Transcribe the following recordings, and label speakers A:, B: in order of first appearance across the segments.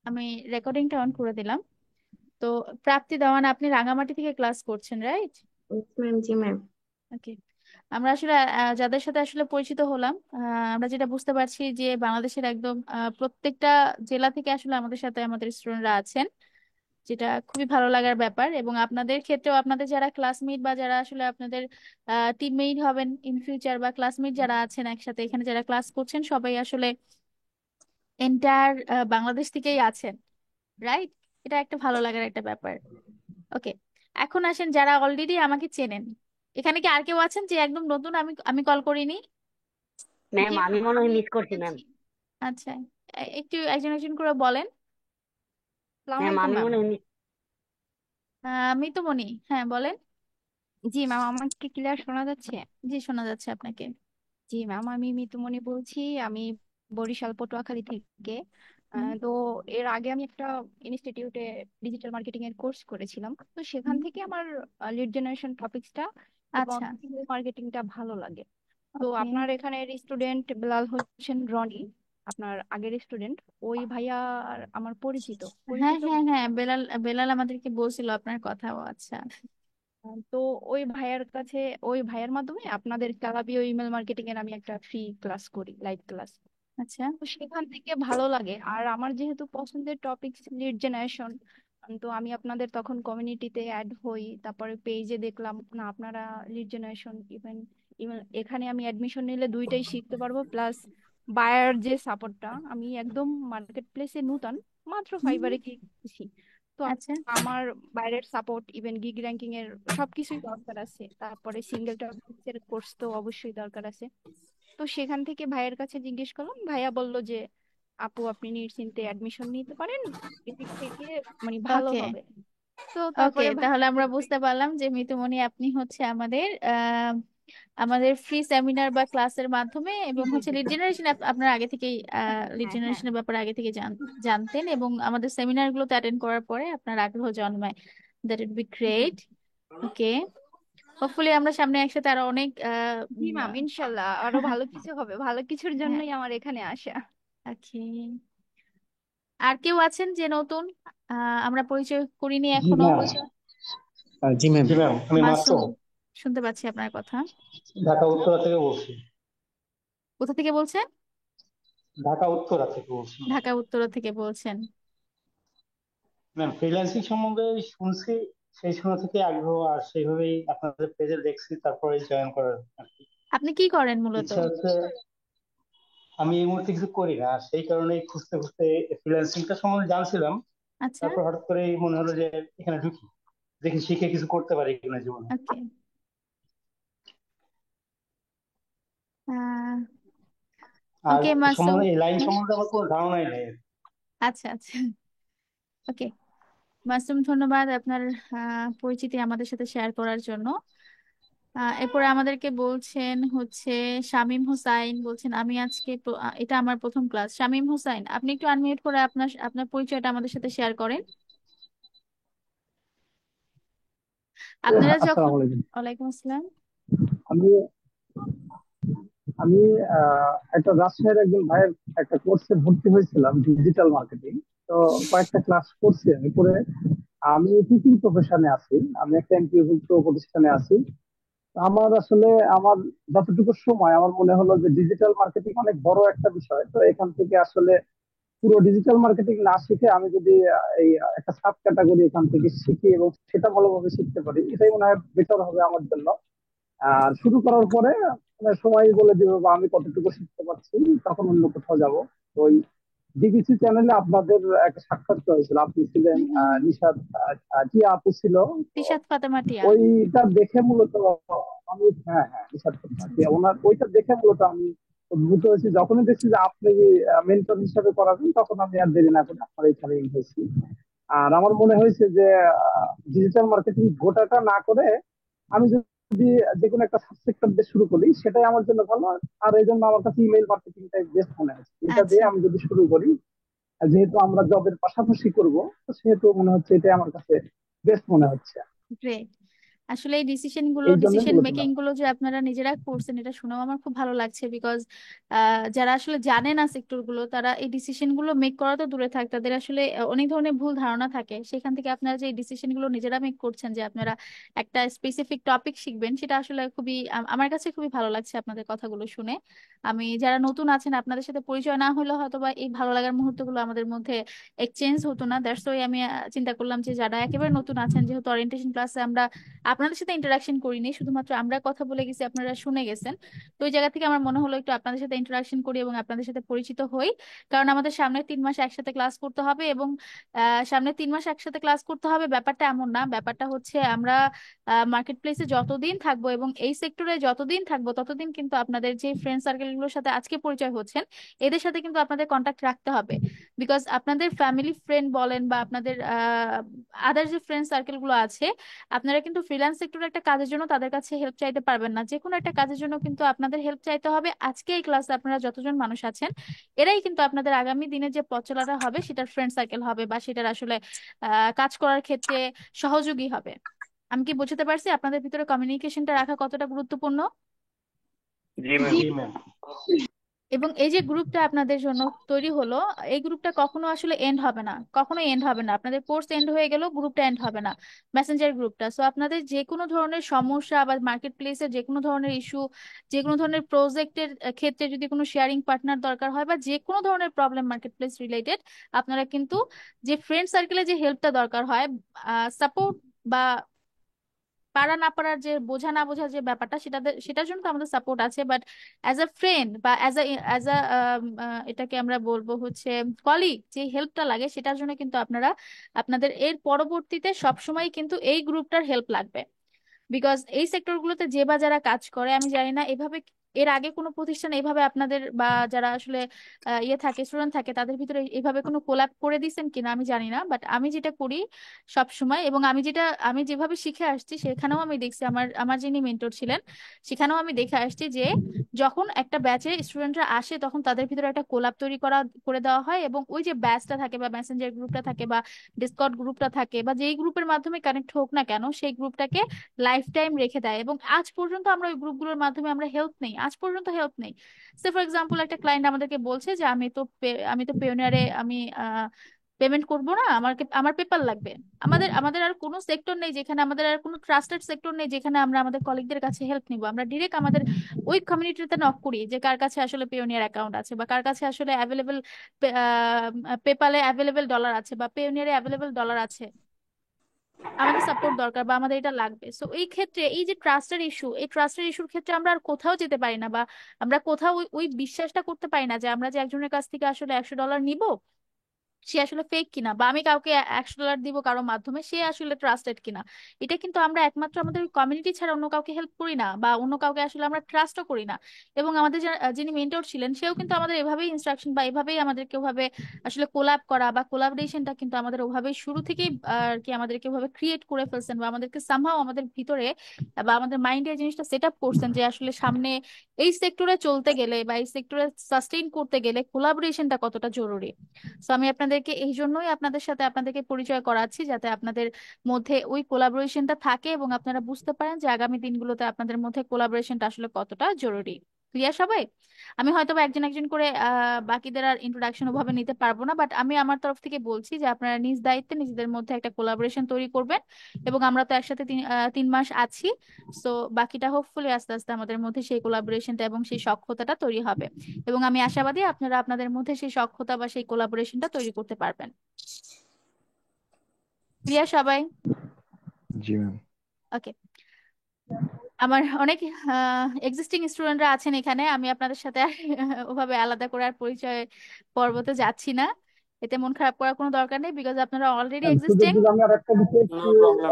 A: আমি রেকর্ডিংটা অন করে দিলাম। তো প্রাপ্তি দেওয়ান, আপনি রাঙামাটি থেকে ক্লাস করছেন, রাইট?
B: Yes, ma'am. জি ম্যাম।
A: ওকে। আমরা আসলে যাদের সাথে আসলে পরিচিত হলাম, আমরা যেটা বুঝতে পারছি যে বাংলাদেশের একদম প্রত্যেকটা জেলা থেকে আসলে আমাদের সাথে আমাদের স্টুডেন্টরা আছেন, যেটা খুবই ভালো লাগার ব্যাপার। এবং আপনাদের ক্ষেত্রেও আপনাদের যারা ক্লাসমেট বা যারা আসলে আপনাদের টিমমেট হবেন ইন ফিউচার, বা ক্লাসমেট যারা আছেন একসাথে এখানে যারা ক্লাস করছেন, সবাই আসলে এন্টায়ার বাংলাদেশ থেকেই আছেন, রাইট? এটা একটা ভালো লাগার একটা ব্যাপার। ওকে। এখন আসেন যারা অলরেডি আমাকে চেনেন, এখানে কি আর কেউ আছেন যে একদম নতুন, আমি আমি কল করিনি?
B: ম্যাম, আমি মনে হয় মিস করছি ম্যাম।
A: আচ্ছা, একটু একজন একজন করে বলেন।
C: সালাম
B: ম্যাম,
C: আলাইকুম
B: আমি
C: ম্যাম।
B: মনে হয় মিস।
A: আমি তো মনি, হ্যাঁ বলেন।
C: জি ম্যাম, আমাকে ক্লিয়ার শোনা যাচ্ছে?
A: জি, শোনা যাচ্ছে আপনাকে।
C: জি ম্যাম, আমি মিতুমণি বলছি। আমি বরিশাল পটুয়াখালী থেকে।
A: হুম,
C: তো এর আগে আমি একটা ইনস্টিটিউটে ডিজিটাল মার্কেটিং এর কোর্স করেছিলাম, তো সেখান
A: হুম।
C: থেকে আমার লিড জেনারেশন টপিকসটা এবং
A: আচ্ছা।
C: মার্কেটিংটা ভালো লাগে। তো
A: ওকে।
C: আপনার এখানের স্টুডেন্ট বেলাল হোসেন রনি, আপনার আগের স্টুডেন্ট, ওই ভাইয়া আমার পরিচিত
A: হ্যাঁ,
C: পরিচিত
A: হ্যাঁ, হ্যাঁ, বেলাল বেলাল আমাদেরকে বলছিল আপনার কথা। ও আচ্ছা।
C: তো ওই ভাইয়ার কাছে, ওই ভাইয়ার মাধ্যমে আপনাদের ক্লাবিও ইমেল মার্কেটিং এর আমি একটা ফ্রি ক্লাস করি, লাইভ ক্লাস।
A: আচ্ছা।
C: তো সেখান থেকে ভালো লাগে। আর আমার যেহেতু পছন্দের টপিক লিড জেনারেশন, তো আমি আপনাদের তখন কমিউনিটিতে অ্যাড হই, তারপরে পেজে দেখলাম না আপনারা লিড জেনারেশন ইভেন ইভেন এখানে আমি অ্যাডমিশন নিলে দুইটাই শিখতে পারবো, প্লাস বায়ার যে সাপোর্টটা, আমি একদম মার্কেট প্লেসে নতুন, মাত্র
A: হুম, হুম।
C: ফাইবারে গিয়েছি। তো
A: আচ্ছা।
C: আমার বাইরের সাপোর্ট ইভেন গিগ র্যাঙ্কিং এর সবকিছুই দরকার আছে, তারপরে সিঙ্গেল টপিকের কোর্স তো অবশ্যই দরকার আছে। তো সেখান থেকে ভাইয়ের কাছে জিজ্ঞেস করলাম, ভাইয়া বলল যে আপু আপনি নিশ্চিন্তে অ্যাডমিশন নিতে পারেন, এদিক থেকে মানে ভালো
A: ওকে।
C: হবে। তো
A: ওকে,
C: তারপরে
A: তাহলে আমরা
C: ভাইয়া
A: বুঝতে পারলাম যে মিতুমণি আপনি হচ্ছে আমাদের আমাদের ফ্রি সেমিনার বা ক্লাসের মাধ্যমে,
C: জি
A: এবং
C: জি
A: হচ্ছে
C: জি।
A: লিড জেনারেশন আপনার আগে থেকেই লিড
C: হ্যাঁ হ্যাঁ।
A: জেনারেশনের ব্যাপারে আগে থেকে জানতেন, এবং আমাদের সেমিনার গুলোতে অ্যাটেন্ড করার পরে আপনার আগ্রহ জন্মায়। That would be
C: the
A: great. Okay. Hopefully আমরা সামনে একসাথে আরো অনেক
C: জি ম্যাম, ইনশাল্লাহ আরো ভালো কিছু হবে, ভালো কিছুর
A: হ্যাঁ।
C: জন্যই আমার এখানে আসা।
A: ওকে। আর কেউ আছেন যে নতুন, আমরা পরিচয় করিনি
D: জি
A: এখনো?
D: ম্যাম। জি ম্যাম, আমি
A: মাসুম,
D: মাসুম
A: শুনতে পাচ্ছি আপনার কথা।
D: ঢাকা উত্তরা থেকে বলছি।
A: কোথা থেকে বলছেন?
D: ঢাকা উত্তরা থেকে বলছি ম্যাম।
A: ঢাকা উত্তরা থেকে বলছেন।
D: ম্যাম, ফ্রিল্যান্সিং সম্বন্ধে শুনছি, সেই সময় থেকে আগ্রহ, আর সেইভাবেই আপনাদের পেজে দেখছি, তারপরে জয়েন করার আর কি
A: আপনি কি করেন মূলত?
D: ইচ্ছা হচ্ছে। আমি এই মুহূর্তে কিছু করি না, আর সেই কারণেই খুঁজতে খুঁজতে ফ্রিল্যান্সিংটা সম্বন্ধে জানছিলাম।
A: আচ্ছা।
D: তারপর হঠাৎ করে মনে হলো যে এখানে ঢুকি, দেখি শিখে কিছু করতে পারি কিনা জীবনে।
A: ওকে।
D: আর
A: ওকে
D: এই
A: মাসুম।
D: সম্বন্ধে, এই লাইন
A: হুম,
D: সম্বন্ধে আমার কোনো ধারণাই নেই।
A: আচ্ছা, আচ্ছা। ওকে মাসুম, ধন্যবাদ আপনার পরিচিতি আমাদের সাথে শেয়ার করার জন্য। এরপরে আমাদেরকে বলছেন হচ্ছে শামীম হোসাইন, বলছেন আমি আজকে এটা আমার প্রথম ক্লাস। শামীম হোসাইন, আপনি একটু আনমিউট করে আপনার আপনার পরিচয়টা আমাদের সাথে শেয়ার করেন। আপনারা যখন
E: আসসালামু আলাইকুম।
A: ওয়ালাইকুম আসসালাম।
E: আমি আমি একটা রাজশাহীর একজন ভাইয়ের একটা কোর্সে ভর্তি হয়েছিলাম, ডিজিটাল মার্কেটিং। তো কয়েকটা ক্লাস করছি আমি করে। আমি টিচিং প্রফেশনে আছি, আমি একটা এনপিওভুক্ত প্রতিষ্ঠানে আছি। তো আমার আসলে আমার যতটুকু সময় আমার মনে হলো যে ডিজিটাল মার্কেটিং অনেক বড় একটা বিষয়। তো এখান থেকে আসলে পুরো ডিজিটাল মার্কেটিং না শিখে আমি যদি এই একটা সাব ক্যাটাগরি এখান থেকে শিখি এবং সেটা ভালোভাবে শিখতে পারি, এটাই মনে হয় বেটার হবে আমার জন্য। আর শুরু করার পরে মানে সময় বলে দিবে বা আমি কতটুকু শিখতে পারছি, তখন অন্য কোথাও যাব। ওই ডিবিসি চ্যানেলে আপনাদের একটা সাক্ষাৎকার হয়েছিল, আপনি ছিলেন,
A: হুম, হুম, হুম।
E: নিশাদ, টিয়া আপু ছিল। তো
A: তিশাত ফাতেমা টিয়া।
E: ওইটা দেখে মূলত আমি, হ্যাঁ হ্যাঁ, নিশাদ
A: আচ্ছা,
E: টিয়া,
A: আচ্ছা।
E: ওনার ওইটা দেখে মূলত আমি উদ্ভূত হয়েছি। যখনই দেখছি যে আপনি মেন্টর হিসাবে করাবেন, তখন আমি আর দেরি না করে আপনার এখানে হয়েছি। আর আমার মনে হয়েছে যে ডিজিটাল মার্কেটিং গোটাটা না করে আমি যদি যে কোনো একটা সাবসেক্টর দিয়ে শুরু করি, সেটাই আমার জন্য ভালো। আর এই জন্য আমার কাছে ইমেল মার্কেটিংটাই বেস্ট মনে হচ্ছে। এটা দিয়ে
A: আচ্ছা,
E: আমি যদি শুরু করি, আর যেহেতু আমরা জবের পাশাপাশি করব, তো সেহেতু মনে হচ্ছে এটাই আমার কাছে বেস্ট মনে হচ্ছে।
A: গ্রেট। আসলে এই
E: এই জন্যই
A: ডিসিশন
E: বলেছিলাম।
A: মেকিং গুলো যে আপনারা নিজেরা করছেন এটা শুনেও আমার খুব ভালো লাগছে, বিকজ যারা আসলে জানে না সেক্টর গুলো তারা এই ডিসিশন গুলো মেক করা তো দূরে থাক, তাদের আসলে অনেক ধরনের ভুল ধারণা থাকে। সেখান থেকে আপনারা যে এই ডিসিশন গুলো নিজেরা মেক করছেন যে আপনারা একটা স্পেসিফিক টপিক শিখবেন, সেটা আসলে খুবই আমার কাছে খুবই ভালো লাগছে আপনাদের কথাগুলো শুনে। আমি যারা নতুন আছেন আপনাদের সাথে পরিচয় না হলে হয়তো বা এই ভালো লাগার মুহূর্তগুলো আমাদের মধ্যে এক্সচেঞ্জ হতো না। দ্যাটস ওয়াই আমি চিন্তা করলাম যে যারা একেবারে নতুন আছেন, যেহেতু ওরিয়েন্টেশন ক্লাসে আমরা আপনাদের সাথে ইন্টারাকশন করিনি, শুধুমাত্র আমরা কথা বলে গেছি, আপনারা শুনে গেছেন, তো ওই জায়গা থেকে আমার মনে হলো একটু আপনাদের সাথে ইন্টারাকশন করি এবং আপনাদের সাথে পরিচিত হই। কারণ আমাদের সামনে 3 মাস একসাথে ক্লাস করতে হবে, এবং সামনে 3 মাস একসাথে ক্লাস করতে হবে ব্যাপারটা এমন না। ব্যাপারটা হচ্ছে আমরা মার্কেট প্লেসে যতদিন থাকবো এবং এই সেক্টরে যতদিন থাকবো ততদিন কিন্তু আপনাদের যে ফ্রেন্ড সার্কেলগুলোর সাথে আজকে পরিচয় হচ্ছেন এদের সাথে কিন্তু আপনাদের কন্ট্যাক্ট রাখতে হবে। বিকজ আপনাদের ফ্যামিলি ফ্রেন্ড বলেন বা আপনাদের আদার যে ফ্রেন্ড সার্কেল গুলো আছে, আপনারা কিন্তু ফ্রিল্যান্স সেক্টরে একটা কাজের জন্য তাদের কাছে হেল্প চাইতে পারবেন না। যে কোনো একটা কাজের জন্য কিন্তু আপনাদের হেল্প চাইতে হবে। আজকে এই ক্লাসে আপনারা যতজন মানুষ আছেন এরাই কিন্তু আপনাদের আগামী দিনে যে পথ চলাটা হবে সেটার ফ্রেন্ড সার্কেল হবে বা সেটার আসলে কাজ করার ক্ষেত্রে সহযোগী হবে। আমি কি বোঝাতে পারছি আপনাদের ভিতরে কমিউনিকেশনটা রাখা কতটা গুরুত্বপূর্ণ?
B: জি ম্যাম।
D: জি ম্যাম।
A: এবং এই যে গ্রুপটা আপনাদের জন্য তৈরি হলো, এই গ্রুপটা কখনো আসলে এন্ড হবে না, কখনো এন্ড হবে না। আপনাদের কোর্স এন্ড হয়ে গেল, গ্রুপটা এন্ড হবে না, মেসেঞ্জার গ্রুপটা। সো আপনাদের যে কোনো ধরনের সমস্যা বা মার্কেট প্লেসে যে কোনো ধরনের ইস্যু, যে কোনো ধরনের প্রজেক্টের ক্ষেত্রে যদি কোনো শেয়ারিং পার্টনার দরকার হয় বা যে কোনো ধরনের প্রবলেম মার্কেট প্লেস রিলেটেড, আপনারা কিন্তু যে ফ্রেন্ড সার্কেলে যে হেল্পটা দরকার হয়, সাপোর্ট বা পারা না পারার যে বোঝা না বোঝার যে ব্যাপারটা, সেটার জন্য তো আমাদের সাপোর্ট আছে, বাট অ্যাজ আ ফ্রেন্ড বা অ্যাজ আ এটাকে আমরা বলবো হচ্ছে কলিগ, যে হেল্পটা লাগে সেটার জন্য কিন্তু আপনারা আপনাদের এর পরবর্তীতে সবসময় কিন্তু এই গ্রুপটার হেল্প লাগবে। বিকজ এই সেক্টরগুলোতে যে বা যারা কাজ করে, আমি জানি না এভাবে এর আগে কোনো প্রতিষ্ঠান এভাবে আপনাদের বা যারা আসলে ইয়ে থাকে স্টুডেন্ট থাকে তাদের ভিতরে এভাবে কোনো কোলাপ করে দিয়েছেন কিনা আমি জানি না, বাট আমি যেটা করি সব সময় এবং আমি যেভাবে শিখে আসছি সেখানেও আমি দেখছি, আমার আমার যিনি মেন্টর ছিলেন সেখানেও আমি দেখে আসছি যে যখন একটা ব্যাচে স্টুডেন্টরা আসে তখন তাদের ভিতরে একটা কোলাপ তৈরি করে দেওয়া হয়, এবং ওই যে ব্যাচটা থাকে বা মেসেঞ্জার গ্রুপটা থাকে বা ডিসকর্ড গ্রুপটা থাকে বা যেই গ্রুপের মাধ্যমে কানেক্ট হোক না কেন, সেই গ্রুপটাকে লাইফ টাইম রেখে দেয়। এবং আজ পর্যন্ত আমরা ওই গ্রুপগুলোর মাধ্যমে আমরা হেল্প নেই, আজ পর্যন্ত হেল্প নেই। সে ফর এক্সাম্পল একটা ক্লায়েন্ট আমাদেরকে বলছে যে আমি তো পেওনিয়ারে আমি পেমেন্ট করব না, আমার পেপার লাগবে। আমাদের আমাদের আর কোনো সেক্টর নেই যেখানে, আমাদের আর কোনো ট্রাস্টেড সেক্টর নেই যেখানে আমরা আমাদের কলিগদের কাছে হেল্প নিব। আমরা ডিরেক্ট আমাদের ওই কমিউনিটিতে নক করি যে কার কাছে আসলে পেওনিয়ার অ্যাকাউন্ট আছে বা কার কাছে আসলে অ্যাভেলেবেল পেপালে অ্যাভেলেবেল ডলার আছে বা পেওনিয়ারে অ্যাভেলেবেল ডলার আছে, আমাদের সাপোর্ট দরকার বা আমাদের এটা লাগবে। সো এই ক্ষেত্রে এই যে এই ট্রাস্টের ইস্যুর ক্ষেত্রে আমরা আর কোথাও যেতে পারি না বা আমরা কোথাও ওই বিশ্বাসটা করতে পারি না যে আমরা যে একজনের কাছ থেকে আসলে $100 নিব সে আসলে ফেক কিনা, বা আমি কাউকে $100 দিব কারো মাধ্যমে সে আসলে ট্রাস্টেড কিনা। এটা কিন্তু আমরা একমাত্র আমাদের কমিউনিটি ছাড়া অন্য কাউকে হেল্প করি না বা অন্য কাউকে আসলে আমরা ট্রাস্টও করি না। এবং আমাদের যিনি মেন্টর ছিলেন সেও কিন্তু আমাদের এভাবেই ইনস্ট্রাকশন বা এভাবেই আমাদেরকে ওভাবে আসলে কোলাব করা বা কোলাবরেশনটা কিন্তু আমাদের ওভাবেই শুরু থেকেই আর কি আমাদেরকে ওভাবে ক্রিয়েট করে ফেলছেন বা আমাদেরকে সামহাও আমাদের ভিতরে বা আমাদের মাইন্ডে এই জিনিসটা সেট আপ করছেন যে আসলে সামনে এই সেক্টরে চলতে গেলে বা এই সেক্টরে সাস্টেইন করতে গেলে কোলাবোরেশনটা কতটা জরুরি। তো আমি আপনাদেরকে এই জন্যই আপনাদেরকে পরিচয় করাচ্ছি যাতে আপনাদের মধ্যে ওই কোলাবোরেশনটা থাকে এবং আপনারা বুঝতে পারেন যে আগামী দিনগুলোতে আপনাদের মধ্যে কোলাবোরেশনটা আসলে কতটা জরুরি। ক্লিয়ার সবাই? আমি হয়তো বা একজন একজন করে বাকিদের আর ইন্ট্রোডাকশন ওভাবে নিতে পারবো না, বাট আমি আমার তরফ থেকে বলছি যে আপনারা নিজ দায়িত্বে নিজেদের মধ্যে একটা কোলাবোরেশন তৈরি করবেন। এবং আমরা তো একসাথে 3 মাস আছি, সো বাকিটা হোপফুলি আস্তে আস্তে আমাদের মধ্যে সেই কোলাবোরেশনটা এবং সেই সখ্যতাটা তৈরি হবে। এবং আমি আশাবাদী আপনারা আপনাদের মধ্যে সেই সখ্যতা বা সেই কোলাবোরেশনটা তৈরি করতে পারবেন। ক্লিয়ার সবাই?
F: জি ম্যাম।
A: ওকে। আমার অনেক এক্সিস্টিং স্টুডেন্টরা আছেন এখানে, আমি আপনাদের সাথে আর ওভাবে আলাদা করে আর পরিচয় পর্বতে যাচ্ছি না। এতে মন খারাপ করার কোনো দরকার নেই, বিকজ আপনারা অলরেডি
E: সুযোগ
A: এক্সিস্টিং।
E: দিলে আমি আর একটা বিষয়
B: নো
E: একটু
B: প্রবলেম।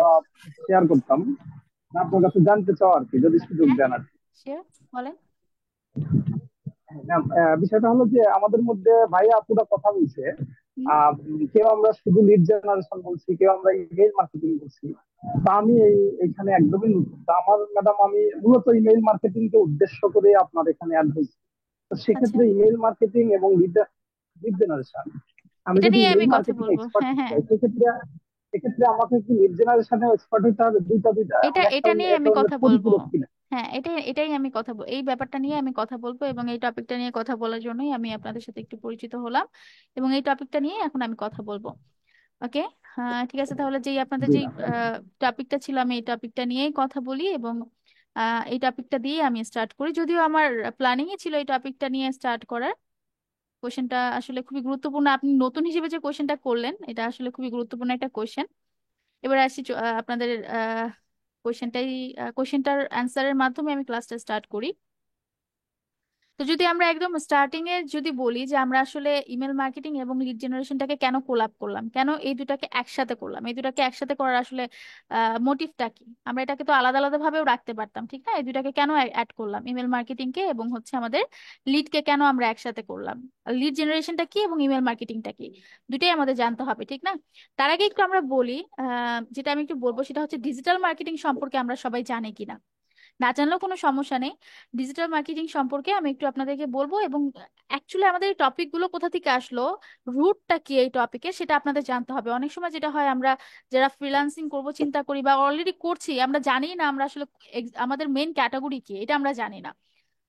E: শেয়ার করতাম, আপনার কাছে জানতে চাও আর কি, যদি সুযোগ
A: হ্যাঁ,
E: দেন আর কি।
A: শিওর, বলেন।
E: হ্যাঁ, বিষয়টা হলো যে আমাদের মধ্যে ভাইয়া আপুরা কথা বলছে,
A: হুম,
E: কেউ আমরা শুধু লিড জেনারেশন বলছি, কেউ আমরা ইমেইল মার্কেটিং করছি। তা আমি এইখানে একদমই নতুন। তা আমার ম্যাডাম, আমি মূলত ইমেইল মার্কেটিং কে উদ্দেশ্য করে আপনার এখানে অ্যাড হয়েছি। তো
A: আচ্ছা,
E: সেক্ষেত্রে ইমেইল মার্কেটিং এবং লিড জেনারেশন, আমি
A: এটা
E: যদি
A: নিয়ে আমি
E: ইমেইল
A: কথা
E: মার্কেটিং
A: বলবো।
E: এক্সপার্ট
A: হ্যাঁ,
E: হতে
A: হ্যাঁ,
E: চাই সেক্ষেত্রে এক্ষেত্রে আমাকে কি লিড জেনারেশনে এক্সপার্ট হতে হবে? দুইটা দুইটা
A: এটা
E: মানে একটা
A: এটা
E: অন্য
A: নিয়ে
E: একটা
A: আমি
E: অন্যের
A: কথা বলবো।
E: পরিপূরক কিনা?
A: হ্যাঁ, এটাই আমি কথা এই ব্যাপারটা নিয়ে আমি কথা বলবো, এবং এই টপিকটা নিয়ে কথা বলার জন্যই আমি আপনাদের সাথে একটু পরিচিত হলাম, এবং এই টপিকটা নিয়ে এখন আমি কথা বলবো। ওকে। ঠিক আছে, তাহলে যেই আপনাদের
E: জি
A: যেই
E: ম্যাম।
A: টপিকটা ছিল আমি এই টপিকটা নিয়েই কথা বলি, এবং এই টপিকটা দিয়ে আমি স্টার্ট করি। যদিও আমার প্ল্যানিং এ ছিল এই টপিকটা নিয়ে স্টার্ট করার। কোশ্চেনটা আসলে খুবই গুরুত্বপূর্ণ, আপনি নতুন হিসেবে যে কোশ্চেনটা করলেন এটা আসলে খুবই গুরুত্বপূর্ণ একটা কোশ্চেন। এবার আসি আপনাদের কোশ্চেনটার অ্যান্সারের মাধ্যমে আমি ক্লাসটা স্টার্ট করি। তো যদি আমরা একদম স্টার্টিং এ যদি বলি যে আমরা আসলে ইমেল মার্কেটিং এবং লিড জেনারেশনটাকে কেন কোলাব করলাম, কেন এই দুটাকে একসাথে করলাম, এই দুটাকে একসাথে করার আসলে মোটিভটা কি? আমরা এটাকে তো আলাদা আলাদা ভাবেও রাখতে পারতাম, ঠিক না? এই দুটাকে কেন অ্যাড করলাম, ইমেল মার্কেটিং কে এবং হচ্ছে আমাদের লিডকে কেন আমরা একসাথে করলাম? লিড জেনারেশনটা কি এবং ইমেল মার্কেটিংটা কি, দুটাই আমাদের জানতে হবে, ঠিক না? তার আগে একটু আমরা বলি, যেটা আমি একটু বলবো সেটা হচ্ছে ডিজিটাল মার্কেটিং সম্পর্কে আমরা সবাই জানি কিনা। না জানলেও কোনো সমস্যা নেই, ডিজিটাল মার্কেটিং সম্পর্কে আমি একটু আপনাদেরকে বলবো, এবং অ্যাকচুয়ালি আমাদের এই টপিক গুলো কোথা থেকে আসলো, রুটটা কি এই টপিকে, সেটা আপনাদের জানতে হবে। অনেক সময় যেটা হয়, আমরা যারা ফ্রিল্যান্সিং করব চিন্তা করি বা অলরেডি করছি, আমরা জানি না আমরা আসলে আমাদের মেইন ক্যাটাগরি কি, এটা আমরা জানি না।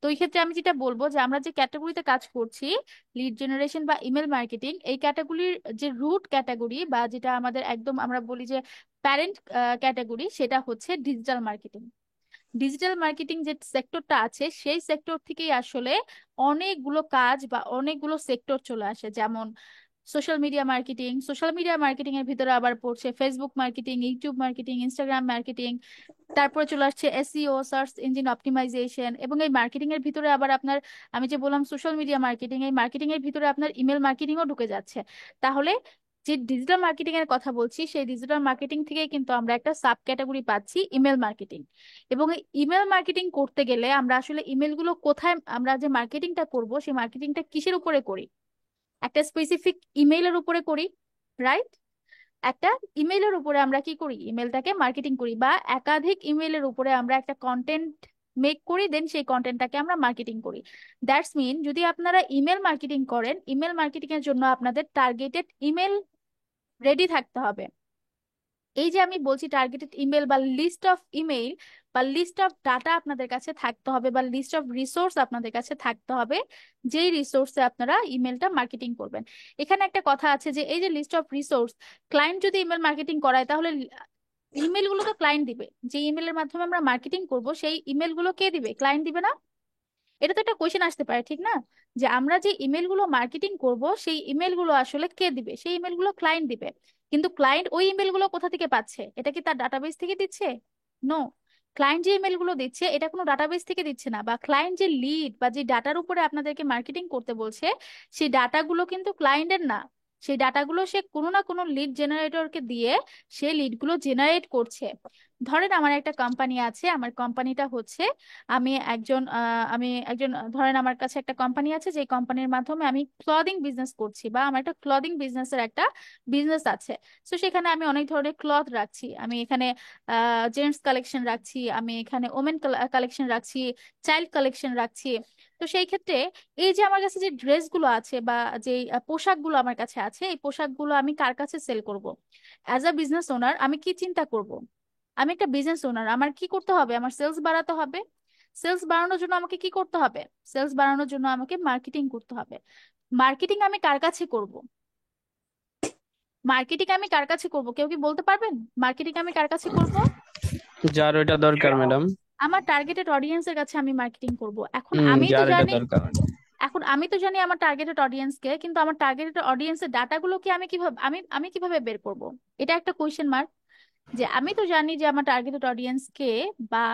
A: তো এই ক্ষেত্রে আমি যেটা বলবো যে আমরা যে ক্যাটাগরিতে কাজ করছি, লিড জেনারেশন বা ইমেল মার্কেটিং, এই ক্যাটাগরির যে রুট ক্যাটাগরি বা যেটা আমাদের একদম আমরা বলি যে প্যারেন্ট ক্যাটাগরি, সেটা হচ্ছে ডিজিটাল মার্কেটিং। ডিজিটাল মার্কেটিং যে সেক্টরটা আছে সেই সেক্টর থেকেই আসলে অনেকগুলো কাজ বা অনেকগুলো সেক্টর চলে আসে, যেমন social media marketing. Social media marketing এর ভিতরে আবার পড়ছে Facebook marketing, YouTube marketing, Instagram marketing. তারপরে চলে আসছে এসইও, সার্চ ইঞ্জিন অপটিমাইজেশন, এবং এই মার্কেটিং এর ভিতরে আবার আপনার, আমি যে বললাম সোশ্যাল মিডিয়া মার্কেটিং, এই মার্কেটিং এর ভিতরে আপনার ইমেল মার্কেটিংও ঢুকে যাচ্ছে। তাহলে যে ডিজিটাল মার্কেটিং এর কথা বলছি, সেই ডিজিটাল মার্কেটিং থেকে কিন্তু আমরা একটা সাব ক্যাটাগরি পাচ্ছি, ইমেল মার্কেটিং। এবং এই ইমেল মার্কেটিং করতে গেলে আমরা আসলে ইমেল গুলো কোথায়, আমরা যে মার্কেটিংটা করব সেই মার্কেটিংটা কিসের উপরে করি? একটা স্পেসিফিক ইমেইলের উপরে করি, রাইট? একটা ইমেইলের উপরে আমরা কি করি, ইমেলটাকে মার্কেটিং করি, বা একাধিক ইমেইলের উপরে আমরা একটা কন্টেন্ট মেক করি, দেন সেই কন্টেন্টটাকে আমরা মার্কেটিং করি। দ্যাটস মিন, যদি আপনারা ইমেল মার্কেটিং করেন, ইমেল মার্কেটিং এর জন্য আপনাদের টার্গেটেড ইমেল রেডি থাকতে হবে। এই যে আমি বলছি টার্গেটেড ইমেল বা লিস্ট অফ ইমেইল বা লিস্ট অফ ডাটা আপনাদের কাছে থাকতে হবে, বা লিস্ট অফ রিসোর্স আপনাদের কাছে থাকতে হবে, যেই রিসোর্সে আপনারা ইমেলটা মার্কেটিং করবেন। এখানে একটা কথা আছে যে এই যে লিস্ট অফ রিসোর্স, ক্লায়েন্ট যদি ইমেল মার্কেটিং করায় তাহলে ইমেল গুলো তো ক্লায়েন্ট দিবে, যে ইমেলের মাধ্যমে আমরা মার্কেটিং করব সেই ইমেল গুলো কে দিবে? ক্লায়েন্ট দিবে না? এটা তো একটা কোয়েশ্চেন আসতে পারে, ঠিক না? যে আমরা যে ইমেল গুলো মার্কেটিং করব সেই ইমেল গুলো আসলে কে দিবে? সেই ইমেল গুলো ক্লায়েন্ট দিবে। কিন্তু ক্লায়েন্ট ওই ইমেল গুলো কোথা থেকে পাচ্ছে? এটা কি তার ডাটাবেস থেকে দিচ্ছে? নো। ক্লায়েন্ট যে ইমেল গুলো দিচ্ছে এটা কোনো ডাটাবেস থেকে দিচ্ছে না, বা ক্লায়েন্ট যে লিড বা যে ডাটার উপরে আপনাদেরকে মার্কেটিং করতে বলছে, সেই ডাটাগুলো কিন্তু ক্লায়েন্টের না। সেই ডাটাগুলো সে কোনো না কোনো লিড জেনারেটরকে দিয়ে সে লিডগুলো জেনারেট করছে। ধরেন আমার একটা কোম্পানি আছে, আমার কোম্পানিটা হচ্ছে, আমি একজন ধরেন আমার কাছে একটা কোম্পানি আছে, যে কোম্পানির মাধ্যমে আমি ক্লদিং বিজনেস করছি, বা আমার একটা ক্লদিং বিজনেসের একটা বিজনেস আছে। তো সেখানে আমি অনেক ধরনের ক্লথ রাখছি, আমি এখানে জেন্টস কালেকশন রাখছি, আমি এখানে ওমেন কালেকশন রাখছি, চাইল্ড কালেকশন রাখছি। তো সেই ক্ষেত্রে এই যে আমার কাছে যে ড্রেসগুলো আছে বা যে পোশাকগুলো আমার কাছে আছে, এই পোশাকগুলো আমি কার কাছে সেল করব? অ্যাজ আ বিজনেস ওনার আমি কি চিন্তা করব? আমি একটা বিজনেস ওনার, আমার কি করতে হবে? আমার সেলস বাড়াতে হবে। সেলস বাড়ানোর জন্য আমাকে কি করতে হবে? সেলস বাড়ানোর জন্য আমাকে মার্কেটিং করতে হবে। মার্কেটিং আমি কার কাছে করব? মার্কেটিং আমি কার কাছে করব, কেউ কি বলতে পারবেন? মার্কেটিং আমি কার কাছে করব?
G: যার ওইটা দরকার ম্যাডাম।
A: আমার টার্গেটেড অডিয়েন্সের কাছে আমি মার্কেটিং করব।
G: যার এটা দরকার।
A: এখন আমি তো জানি আমার টার্গেটেড অডিয়েন্সকে, কিন্তু আমার টার্গেটেড অডিয়েন্সের ডাটাগুলো কি আমি কিভাবে, আমি কিভাবে বের করব? এটা একটা কোয়েশ্চেন মার্ক। যে আমি তো জানি যে আমার টার্গেটেড অডিয়েন্স কে, বা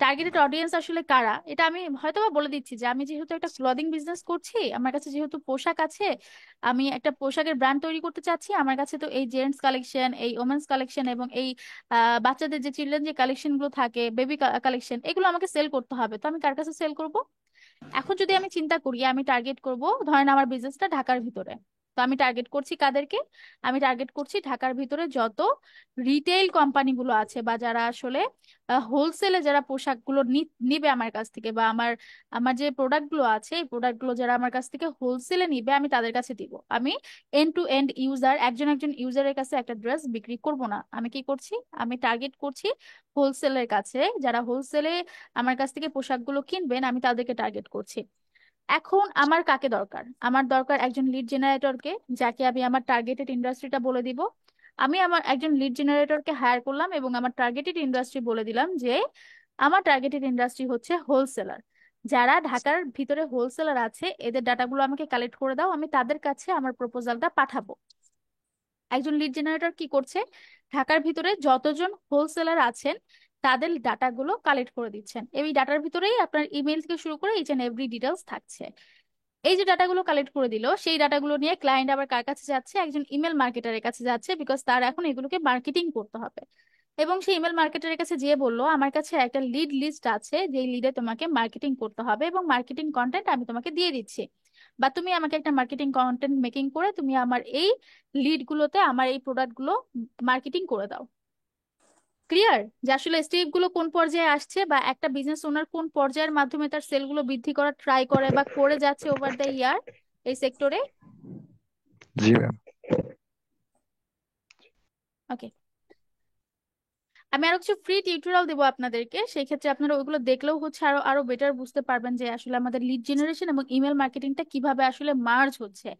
A: টার্গেটেড অডিয়েন্স আসলে কারা, এটা আমি হয়তোবা বলে দিচ্ছি যে আমি যেহেতু একটা ক্লদিং বিজনেস করছি, আমার কাছে যেহেতু পোশাক আছে, আমি একটা পোশাকের ব্র্যান্ড তৈরি করতে চাচ্ছি, আমার কাছে তো এই জেন্টস কালেকশন, এই ওমেন্স কালেকশন, এবং এই বাচ্চাদের যে চিলড্রেন যে কালেকশন গুলো থাকে, বেবি কালেকশন, এগুলো আমাকে সেল করতে হবে। তো আমি কার কাছে সেল করব? এখন যদি আমি চিন্তা করি আমি টার্গেট করব, ধরেন আমার বিজনেসটা ঢাকার ভিতরে, তো আমি টার্গেট করছি কাদেরকে? আমি টার্গেট করছি ঢাকার ভিতরে যত রিটেইল কোম্পানিগুলো আছে বা যারা আসলে হোলসেলে যারা পোশাকগুলো নিবে আমার কাছ থেকে, বা আমার আমার যে প্রোডাক্টগুলো আছে এই প্রোডাক্টগুলো যারা আমার কাছ থেকে হোলসেলে নিবে আমি তাদের কাছে দিব। আমি এন্ড টু এন্ড ইউজার, একজন একজন ইউজারের কাছে একটা ড্রেস বিক্রি করব না। আমি কি করছি? আমি টার্গেট করছি হোলসেলের কাছে, যারা হোলসেলে আমার কাছ থেকে পোশাকগুলো কিনবেন আমি তাদেরকে টার্গেট করছি। এখন আমার কাকে দরকার? আমার দরকার একজন লিড জেনারেটরকে, যাকে আমি আমার টার্গেটেড ইন্ডাস্ট্রিটা বলে দিব। আমি আমার একজন লিড জেনারেটরকে হায়ার করলাম এবং আমার টার্গেটেড ইন্ডাস্ট্রি বলে দিলাম যে আমার টার্গেটেড ইন্ডাস্ট্রি হচ্ছে হোলসেলার। যারা ঢাকার ভিতরে হোলসেলার আছে এদের ডাটাগুলো আমাকে কালেক্ট করে দাও, আমি তাদের কাছে আমার প্রপোজালটা পাঠাবো। একজন লিড জেনারেটর কি করছে? ঢাকার ভিতরে যতজন হোলসেলার আছেন তাদের ডাটাগুলো কালেক্ট করে দিচ্ছেন। এই ডাটার ভিতরেই আপনার ইমেল থেকে শুরু করে ইচ এন্ড এভরি ডিটেলস থাকছে। এই যে ডাটাগুলো কালেক্ট করে দিল, সেই ডাটাগুলো নিয়ে ক্লায়েন্ট আবার কার কাছে যাচ্ছে? একজন ইমেল মার্কেটারের কাছে যাচ্ছে, বিকজ তার এখন এগুলোকে মার্কেটিং করতে হবে। এবং সেই ইমেল মার্কেটারের কাছে যেয়ে বললো আমার কাছে একটা লিড লিস্ট আছে, যে লিডে তোমাকে মার্কেটিং করতে হবে এবং মার্কেটিং কন্টেন্ট আমি তোমাকে দিয়ে দিচ্ছি, বা তুমি আমাকে একটা মার্কেটিং কন্টেন্ট মেকিং করে তুমি আমার এই লিড গুলোতে আমার এই প্রোডাক্ট গুলো মার্কেটিং করে দাও। ক্লিয়ার যে আসলে স্টেপ গুলো কোন পর্যায়ে আসছে, বা একটা বিজনেস ওনার কোন পর্যায়ের মাধ্যমে তার সেল গুলো বৃদ্ধি করার ট্রাই করে বা করে যাচ্ছে ওভার দ্য ইয়ার এই সেক্টরে?
F: জি ম্যাম।
A: ওকে, আমি আরো কিছু ফ্রি টিউটোরিয়াল দেবো আপনাদেরকে, সেই ক্ষেত্রে আপনারা ওইগুলো দেখলেও হচ্ছে আরো আরো বেটার বুঝতে পারবেন যে আসলে আমাদের লিড জেনারেশন এবং ইমেল মার্কেটিংটা কিভাবে আসলে মার্জ হচ্ছে।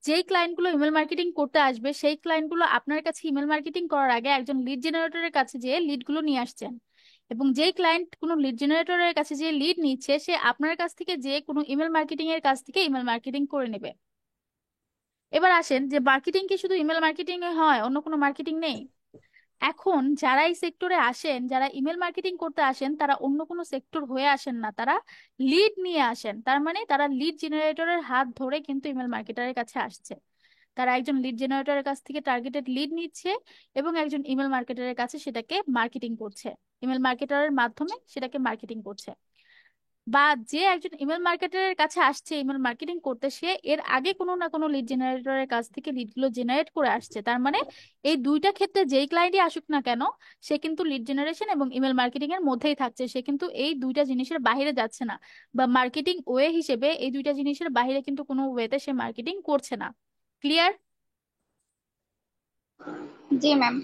A: যেই ক্লায়েন্টগুলো ইমেল মার্কেটিং করতে আসবে সেই ক্লায়েন্টগুলো আপনার কাছে ইমেল মার্কেটিং করার আগে একজন লিড জেনারেটরের কাছে যে লিডগুলো নিয়ে আসছেন, এবং যেই ক্লায়েন্ট কোনো লিড জেনারেটরের কাছে যে লিড নিচ্ছে সে আপনার কাছ থেকে যে কোনো ইমেল মার্কেটিং এর কাছ থেকে ইমেল মার্কেটিং করে নেবে। এবার আসেন যে মার্কেটিং কি শুধু ইমেল মার্কেটিং এ হয়, অন্য কোনো মার্কেটিং নেই? এখন যারা এই সেক্টরে আসেন, যারা ইমেল মার্কেটিং করতে আসেন, তারা অন্য কোনো সেক্টর হয়ে আসেন না, তারা লিড নিয়ে আসেন। তার মানে তারা লিড জেনারেটরের হাত ধরে কিন্তু ইমেল মার্কেটারের কাছে আসছে। তারা একজন লিড জেনারেটরের কাছ থেকে টার্গেটেড লিড নিচ্ছে এবং একজন ইমেল মার্কেটারের কাছে সেটাকে মার্কেটিং করছে, ইমেল মার্কেটারের মাধ্যমে সেটাকে মার্কেটিং করছে। বা যে একজন ইমেল মার্কেটারের কাছে আসছে ইমেল মার্কেটিং করতে, সে এর আগে কোনো না কোনো লিড জেনারেটরের কাছ থেকে লিডগুলো জেনারেট করে আসছে। তার মানে এই দুইটা ক্ষেত্রে যেই ক্লায়েন্টই আসুক না কেন সে কিন্তু লিড জেনারেশন এবং ইমেল মার্কেটিং এর মধ্যেই থাকছে, সে কিন্তু এই দুইটা জিনিসের বাইরে যাচ্ছে না, বা মার্কেটিং ওয়ে হিসেবে এই দুইটা জিনিসের বাইরে কিন্তু কোনো ওয়েতে সে মার্কেটিং করছে না। ক্লিয়ার?
H: জি ম্যাম।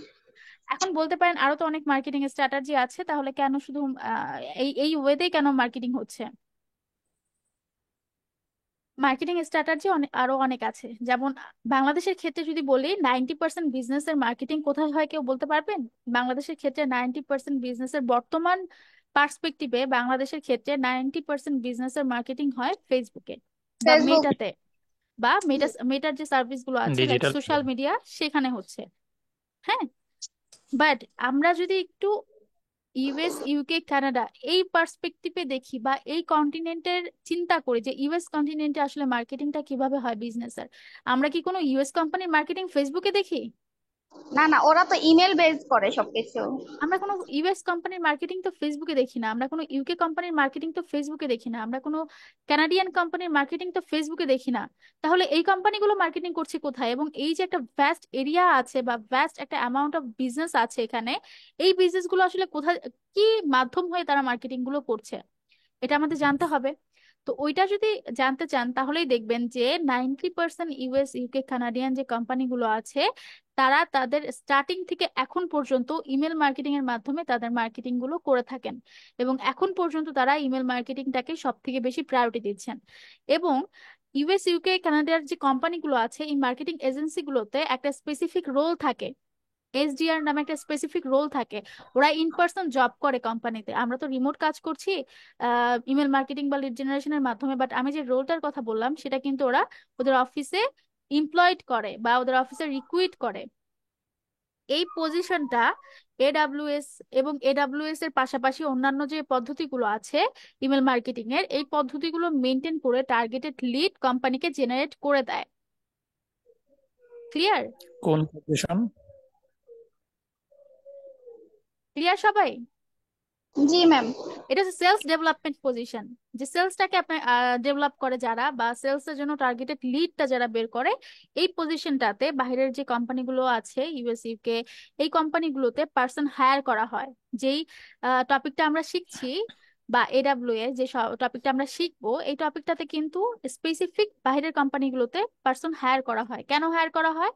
A: এখন বলতে পারেন আরো তো অনেক মার্কেটিং স্ট্র্যাটেজি আছে, তাহলে কেন শুধু এই এই ওয়েতেই কেন মার্কেটিং হচ্ছে? মার্কেটিং স্ট্র্যাটেজি আরো অনেক আছে। যেমন বাংলাদেশের ক্ষেত্রে যদি বলি 90% বিজনেসের মার্কেটিং কোথায় হয় কেউ বলতে পারবেন? বাংলাদেশের ক্ষেত্রে 90% বিজনেসের বর্তমান পার্সপেক্টিভে বাংলাদেশের ক্ষেত্রে 90% বিজনেসের মার্কেটিং হয় ফেসবুকে বা
H: ফেসবুক।
A: মেটাতে, বা মেটার যে সার্ভিস গুলো আছে লাইক
G: ডিজিটাল
A: সোশ্যাল মিডিয়া সেখানে হচ্ছে। হ্যাঁ, বাট আমরা যদি একটু ইউএস ইউকে কানাডা এই পার্সপেক্টিভে দেখি বা এই কন্টিনেন্টের চিন্তা করি যে ইউএস কন্টিনেন্টে আসলে মার্কেটিংটা কিভাবে হয় বিজনেসের, আমরা কি কোনো ইউএস কোম্পানির মার্কেটিং ফেসবুকে দেখি?
H: না না, ওরা তো ইমেল বেস করে সবকিছু।
A: আমরা কোনো ইউএস কোম্পানির মার্কেটিং তো ফেসবুকে দেখি না, আমরা কোনো ইউকে কোম্পানির মার্কেটিং তো ফেসবুকে দেখি না, আমরা কোনো কানাডিয়ান কোম্পানির মার্কেটিং তো ফেসবুকে দেখি না। তাহলে এই কোম্পানিগুলো মার্কেটিং করছে কোথায়? এবং এই যে একটা ভ্যাস্ট এরিয়া আছে বা ভ্যাস্ট একটা অ্যামাউন্ট অফ বিজনেস আছে এখানে, এই বিজনেস গুলো আসলে কোথায়, কি মাধ্যম হয়ে তারা মার্কেটিং গুলো করছে, এটা আমাদের জানতে হবে। তো ওইটা যদি জানতে চান তাহলেই দেখবেন যে 90% ইউএস ইউকে কানাডিয়ান যে কোম্পানিগুলো আছে তারা তাদের স্টার্টিং থেকে এখন পর্যন্ত ইমেল মার্কেটিং এর মাধ্যমে তাদের মার্কেটিং গুলো করে থাকেন, এবং এখন পর্যন্ত তারা ইমেল মার্কেটিংটাকে সব থেকে বেশি প্রায়োরিটি দিচ্ছেন। এবং ইউএস ইউকে কানাডার যে কোম্পানিগুলো আছে এই মার্কেটিং এজেন্সি গুলোতে একটা স্পেসিফিক রোল থাকে, এসডিআর নামে একটা স্পেসিফিক রোল থাকে। ওরা ইন পার্সন জব করে কোম্পানিতে, আমরা তো রিমোট কাজ করছি ইমেল মার্কেটিং বা লিড জেনারেশনের মাধ্যমে, বাট আমি যে রোলটার কথা বললাম সেটা কিন্তু ওরা ওদের অফিসে এমপ্লয়েড করে বা ওদের অফিসে রিক্রুইট করে। এই পজিশনটা এডাব্লিউএস এবং এডাব্লিউএস এর পাশাপাশি অন্যান্য যে পদ্ধতিগুলো আছে ইমেল মার্কেটিং এর, এই পদ্ধতিগুলো মেনটেন করে টার্গেটেড লিড কোম্পানিকে জেনারেট করে দেয়। ক্লিয়ার?
G: কোন পজিশন?
A: ক্লিয়ার সবাই?
H: জি ম্যাম।
A: এটা হচ্ছে সেলস ডেভেলপমেন্ট পজিশন, যে সেলসটাকে আপনি ডেভেলপ করে যারা, বা সেলস এর জন্য টার্গেটেড লিডটা যারা বের করে, এই পজিশনটাতে বাইরের যে কোম্পানিগুলো আছে ইউএস ইউকে, এই কোম্পানিগুলোতে পার্সন হায়ার করা হয়। যেই টপিকটা আমরা শিখছি বা এডাব্লিউ যে টপিকটা আমরা শিখবো, এই টপিকটাতে কিন্তু স্পেসিফিক বাইরের কোম্পানিগুলোতে পার্সন হায়ার করা হয়। কেন হায়ার করা হয়?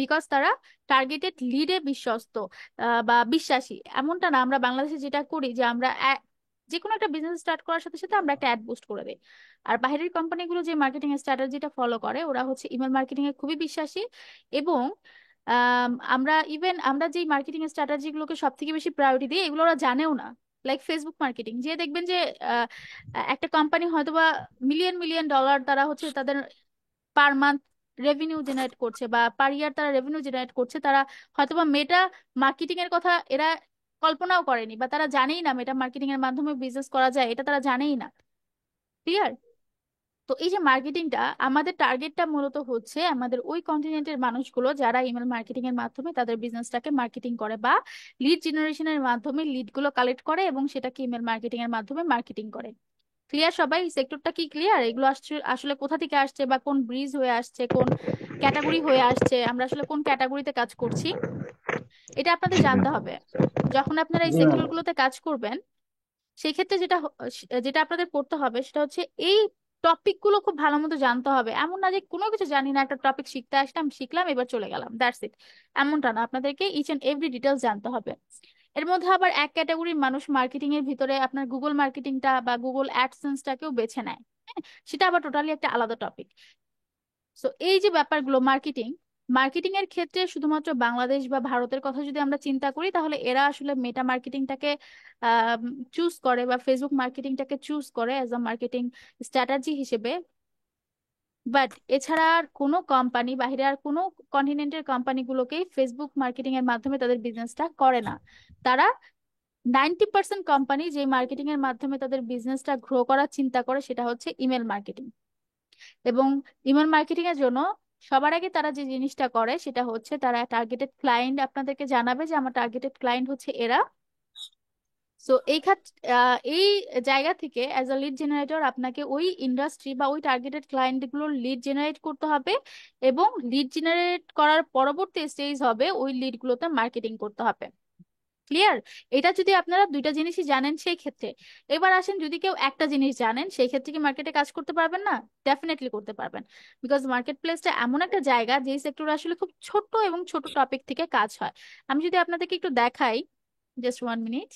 A: বিকজ তারা টার্গেটেড লিডে বিশ্বস্ত বা বিশ্বাসী। এমনটা না আমরা বাংলাদেশে যেটা করি যে আমরা যে কোনো একটা বিজনেস স্টার্ট করার সাথে সাথে আমরা একটা অ্যাড বুস্ট করে দিই। আর বাইরের কোম্পানিগুলো যে মার্কেটিং স্ট্র্যাটেজিটা ফলো করে, ওরা হচ্ছে ইমেল মার্কেটিং এ খুবই বিশ্বাসী। এবং আমরা যেই মার্কেটিং স্ট্র্যাটেজি গুলোকে সব থেকে বেশি প্রায়োরিটি দিই, এগুলো ওরা জানেও না। লাইক ফেসবুক মার্কেটিং, যে দেখবেন যে আহ, একটা কোম্পানি হয়তোবা মিলিয়ন মিলিয়ন ডলার তারা হচ্ছে তাদের পার মান্থ রেভিনিউ জেনারেট করছে, বা পার ইয়ার তারা রেভিনিউ জেনারেট করছে, তারা হয়তোবা মেটা মার্কেটিং এর কথা এরা কল্পনাও করেনি, বা তারা জানেই না মেটা মার্কেটিং এর মাধ্যমে বিজনেস করা যায়, এটা তারা জানেই না। ক্লিয়ার? তো এই যে মার্কেটিংটা, আমাদের টার্গেটটা মূলত হচ্ছে আমাদের ওই কন্টিনেন্টের মানুষগুলো যারা ইমেল মার্কেটিং এর মাধ্যমে তাদের বিজনেসটাকে মার্কেটিং করে, বা লিড জেনারেশনের মাধ্যমে লিড গুলো কালেক্ট করে এবং সেটাকে ইমেল মার্কেটিং এর মাধ্যমে মার্কেটিং করে। ক্লিয়ার সবাই? সেক্টরটা কি ক্লিয়ার? এগুলো আসছে আসলে কোথা থেকে আসছে, বা কোন ব্রিজ হয়ে আসছে, কোন ক্যাটাগরি হয়ে আসছে, আমরা আসলে কোন ক্যাটাগরিতে কাজ করছি, এটা আপনাদের
F: জি
A: জানতে
F: ম্যাম।
A: হবে। যখন আপনারা এই
E: জি ম্যাম।
A: সেক্টরগুলোতে কাজ করবেন, সেই ক্ষেত্রে যেটা আপনাদের করতে হবে সেটা হচ্ছে এই টপিক গুলো খুব ভালো মতো জানতে হবে। এমন না যে কোনো কিছু জানি না, একটা টপিক শিখতে আসলাম, শিখলাম, এবার চলে গেলাম, দ্যাটস ইট। এমনটা না, আপনাদেরকে ইচ এন্ড এভরি ডিটেলস জানতে হবে। এর মধ্যে আবার এক ক্যাটাগরির মানুষ মার্কেটিং এর ভিতরে আপনার গুগল মার্কেটিংটা বা গুগল অ্যাডসেন্সটাকেও বেছে নেয়। হ্যাঁ, সেটা আবার টোটালি একটা আলাদা টপিক। সো এই যে ব্যাপারগুলো মার্কেটিং, মার্কেটিং এর ক্ষেত্রে শুধুমাত্র বাংলাদেশ বা ভারতের কথা যদি আমরা চিন্তা করি, তাহলে এরা আসলে মেটা মার্কেটিংটাকে চুজ করে, বা ফেসবুক মার্কেটিংটাকে চুজ করে অ্যাজ আ মার্কেটিং স্ট্র্যাটেজি হিসেবে। বাট এছাড়া আর কোনো কোম্পানি, বাইরে আর কোনো কন্টিনেন্টের কোম্পানিগুলোকেই ফেসবুক মার্কেটিং এর মাধ্যমে তাদের বিজনেসটা করে না। তারা 90% কোম্পানি যে মার্কেটিং এর মাধ্যমে তাদের বিজনেসটা গ্রো করার চিন্তা করে, সেটা হচ্ছে ইমেল মার্কেটিং। এবং ইমেল মার্কেটিং এর জন্য সবার আগে তারা যে জিনিসটা করে সেটা হচ্ছে তারা টার্গেটেড ক্লায়েন্ট আপনাদেরকে জানাবে যে আমার টার্গেটেড ক্লায়েন্ট হচ্ছে এরা। সো এই জায়গা থেকে অ্যাজ আ লিড জেনারেটর আপনাকে ওই ইন্ডাস্ট্রি বা ওই টার্গেটেড ক্লায়েন্ট গুলোর লিড জেনারেট করতে হবে, এবং লিড জেনারেট করার পরবর্তী স্টেজ হবে ওই লিড গুলোতে মার্কেটিং করতে হবে। ক্লিয়ার? এটা যদি আপনারা দুইটা জিনিসই জানেন সেই ক্ষেত্রে। এবার আসেন, যদি কেউ একটা জিনিস জানেন, সেই ক্ষেত্রে কি মার্কেটে কাজ করতে পারবেন না? ডেফিনেটলি করতে পারবেন। বিকজ মার্কেট প্লেসটা এমন একটা জায়গা যেই সেক্টরে আসলে খুব ছোট এবং ছোট টপিক থেকে কাজ হয়। আমি যদি আপনাদেরকে একটু দেখাই, জাস্ট 1 মিনিট।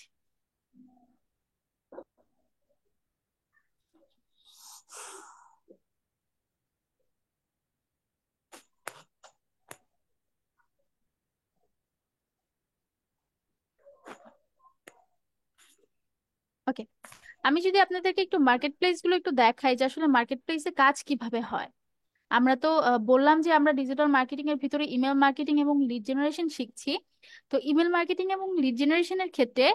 A: ওকে, আমি যদি আপনাদেরকে একটু মার্কেট প্লেস গুলো একটু দেখাই যে আসলে মার্কেট প্লেসে কাজ কিভাবে হয়। আমরা তো বললাম যে আমরা ডিজিটাল মার্কেটিং এর ভিতরে ইমেল মার্কেটিং এবং লিড জেনারেশন শিখছি। তো ইমেল মার্কেটিং এবং লিড জেনারেশনের ক্ষেত্রে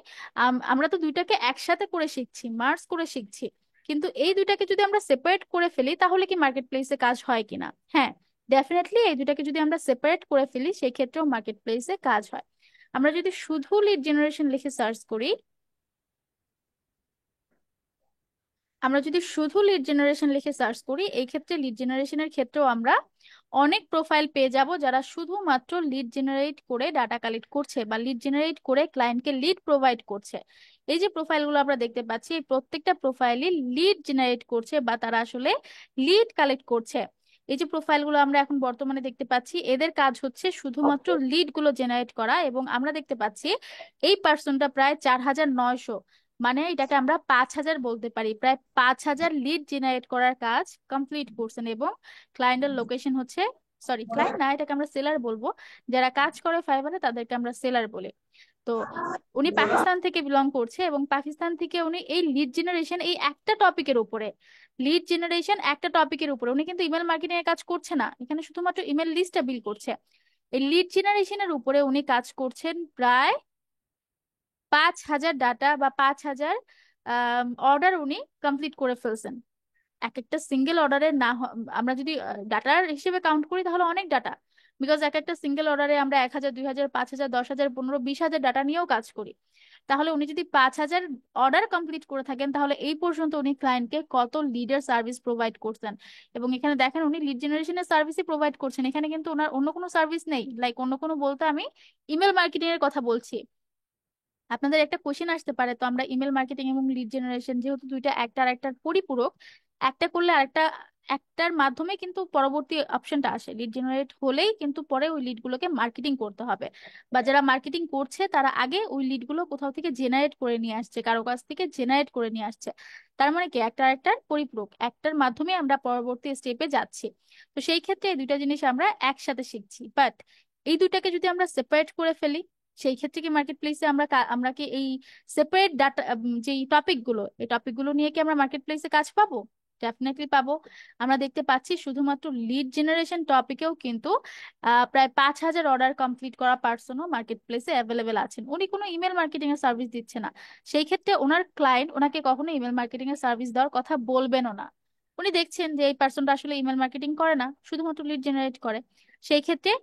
A: আমরা তো দুইটাকে একসাথে করে শিখছি, মার্জ করে শিখছি। কিন্তু এই দুইটাকে যদি আমরা সেপারেট করে ফেলি, তাহলে কি মার্কেট প্লেসে কাজ হয় কিনা? হ্যাঁ, ডেফিনেটলি এই দুইটাকে যদি আমরা সেপারেট করে ফেলি, সেই ক্ষেত্রেও মার্কেট প্লেসে কাজ হয়। আমরা যদি শুধু লিড জেনারেশন লিখে সার্চ করি, এই ক্ষেত্রে লিড জেনারেশনের ক্ষেত্রেও আমরা অনেক প্রোফাইল পেয়ে যাব যারা শুধুমাত্র লিড জেনারেট করে ডাটা কালেক্ট করছে, বা লিড জেনারেট করে ক্লায়েন্টকে লিড প্রোভাইড করছে। এই যে প্রোফাইলগুলো আমরা দেখতে পাচ্ছি, এই প্রত্যেকটা প্রোফাইলই লিড জেনারেট করছে, বা তারা আসলে লিড কালেক্ট করছে। এই যে প্রোফাইলগুলো আমরা এখন বর্তমানে দেখতে পাচ্ছি, এদের কাজ হচ্ছে শুধুমাত্র লিড গুলো জেনারেট করা। এবং আমরা দেখতে পাচ্ছি এই পার্সনটা প্রায় 4,900, মানে এটাকে আমরা 5,000 বলতে পারি, প্রায় 5,000 লিড জেনারেট করার কাজ কমপ্লিট করছেন। এবং ক্লায়েন্টের লোকেশন হচ্ছে, সরি ক্লায়েন্ট না, এটাকে আমরা সেলার বলবো। যারা কাজ করে ফাইবারে তাদেরকে আমরা সেলার বলি। তো উনি পাকিস্তান থেকে বিলং করছে, এবং পাকিস্তান থেকে উনি এই লিড জেনারেশন, এই একটা টপিকের উপরে, লিড জেনারেশন একটা টপিকের উপরে, উনি কিন্তু ইমেল মার্কেটিং এর কাজ করছে না, এখানে শুধুমাত্র ইমেল লিস্টটা বিল করছে। এই লিড জেনারেশনের উপরে উনি কাজ করছেন প্রায় 5,000 ডাটা বা 5,000 অর্ডার উনি কমপ্লিট করে ফেলছেন। এক একটা সিঙ্গেল অর্ডারে না আমরা যদি ডাটার হিসেবে কাউন্ট করি তাহলে অনেক ডাটা। বিকজ এক একটা সিঙ্গেল অর্ডারে আমরা 1,000, 2,000, 5,000, 10,000, 15, 20,000 ডাটা নিয়েও কাজ করি। তাহলে উনি যদি 5,000 অর্ডার কমপ্লিট করে থাকেন তাহলে এই পর্যন্ত উনি ক্লায়েন্টকে কত লিডের সার্ভিস প্রোভাইড করছেন। এবং এখানে দেখেন উনি লিড জেনারেশনের সার্ভিসই প্রোভাইড করছেন, এখানে কিন্তু ওনার অন্য কোনো সার্ভিস নেই। লাইক অন্য কোনো বলতে আমি ইমেল মার্কেটিং এর কথা বলছি। আপনাদের একটা কোশ্চেন আসতে পারে, তো আমরা ইমেল মার্কেটিং এবং লিড জেনারেশন যেহেতু দুইটা একটা আর একটার পরিপূরক, একটা করলে আরেকটা, একটার মাধ্যমে কিন্তু পরবর্তী অপশনটা আসে। লিড জেনারেট হলেই কিন্তু পরে ওই লিড গুলোকে মার্কেটিং করতে হবে, বা যারা মার্কেটিং করছে তারা আগে ওই লিড গুলো কোথাও থেকে জেনারেট করে নিয়ে আসছে, কারো কাছ থেকে জেনারেট করে নিয়ে আসছে। তার মানে কি একটা আরেকটার পরিপূরক, একটার মাধ্যমে আমরা পরবর্তী স্টেপে যাচ্ছি। তো সেই ক্ষেত্রে এই দুইটা জিনিস আমরা একসাথে শিখছি, বাট এই দুইটাকে যদি আমরা সেপারেট করে ফেলি সেই ক্ষেত্রে কি মার্কেট প্লেসে আমরা কি এই সেপারেট ডাটা যে টপিক গুলো নিয়ে কি আমরা মার্কেট প্লেসে কাজ পাবো? ডেফিনেটলি পাবো। আমরা দেখতে পাচ্ছি শুধুমাত্র লিড জেনারেশন টপিকেও কিন্তু প্রায় 5,000 অর্ডার কমপ্লিট করা পার্সনও মার্কেট প্লেসে অ্যাভেলেবেল আছেন। উনি কোনো ইমেল মার্কেটিং এর সার্ভিস দিচ্ছে না, সেই ক্ষেত্রে ওনার ক্লায়েন্ট ওনাকে কখনো ইমেল মার্কেটিং এর সার্ভিস দেওয়ার কথা বলবেনও না। উনি দেখছেন যে এই পার্সনটা আসলে ইমেল মার্কেটিং করে না, শুধুমাত্র লিড জেনারেট করে। সেই ক্ষেত্রে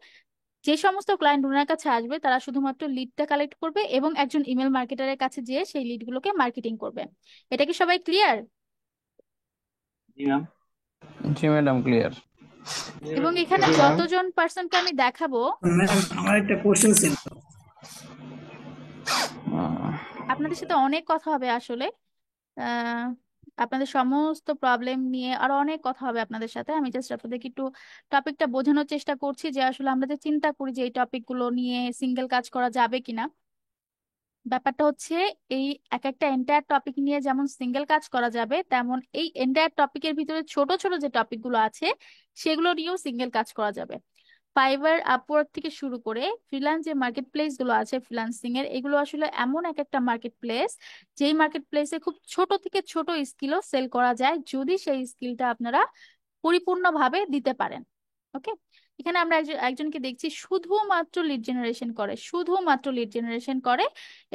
A: যে সমস্ত ক্লায়েন্ট ওনার কাছে আসবে তারা শুধুমাত্র লিডটা কালেক্ট করবে এবং একজন ইমেল মার্কেটারের কাছে যেয়ে সেই লিডগুলোকে মার্কেটিং করবে। এটা কি সবাই ক্লিয়ার?
B: জি ম্যাম।
G: জি ম্যাডাম, ক্লিয়ার।
A: এবং এখানে
D: জি ম্যাম।
A: যতজন পার্সনকে আমি দেখাবো,
I: ম্যাম আমার একটা কোশ্চেন ছিল।
A: আপনাদের সাথে অনেক কথা হবে আসলে। আহ আপনাদের সমস্ত প্রবলেম নিয়ে আরো অনেক কথা হবে আপনাদের সাথে। আমি জাস্ট আপনাদেরকে একটু টপিকটা বোঝানোর চেষ্টা করছি যে আসলে আমরা যে চিন্তা করি যে এই টপিকগুলো নিয়ে সিঙ্গেল কাজ করা যাবে কিনা, ব্যাপারটা হচ্ছে এই এক একটা এন্টায়ার টপিক নিয়ে যেমন সিঙ্গেল কাজ করা যাবে, তেমন এই এন্টায়ার টপিকের ভিতরে ছোট ছোট যে টপিকগুলো আছে সেগুলো নিয়েও সিঙ্গেল কাজ করা যাবে। ফাইবার, আপওয়ার্ক থেকে শুরু করে ফ্রিল্যান্স যে মার্কেট প্লেস গুলো আছে ফ্রিল্যান্সিং এর, এগুলো আসলে এমন এক একটা মার্কেট প্লেস যেই মার্কেট প্লেসে খুব ছোট থেকে ছোট স্কিলও সেল করা যায় যদি সেই স্কিলটা আপনারা পরিপূর্ণভাবে দিতে পারেন। ওকে, এখানে আমরা একজনকে দেখছি শুধুমাত্র লিড জেনারেশন করে, শুধুমাত্র লিড জেনারেশন করে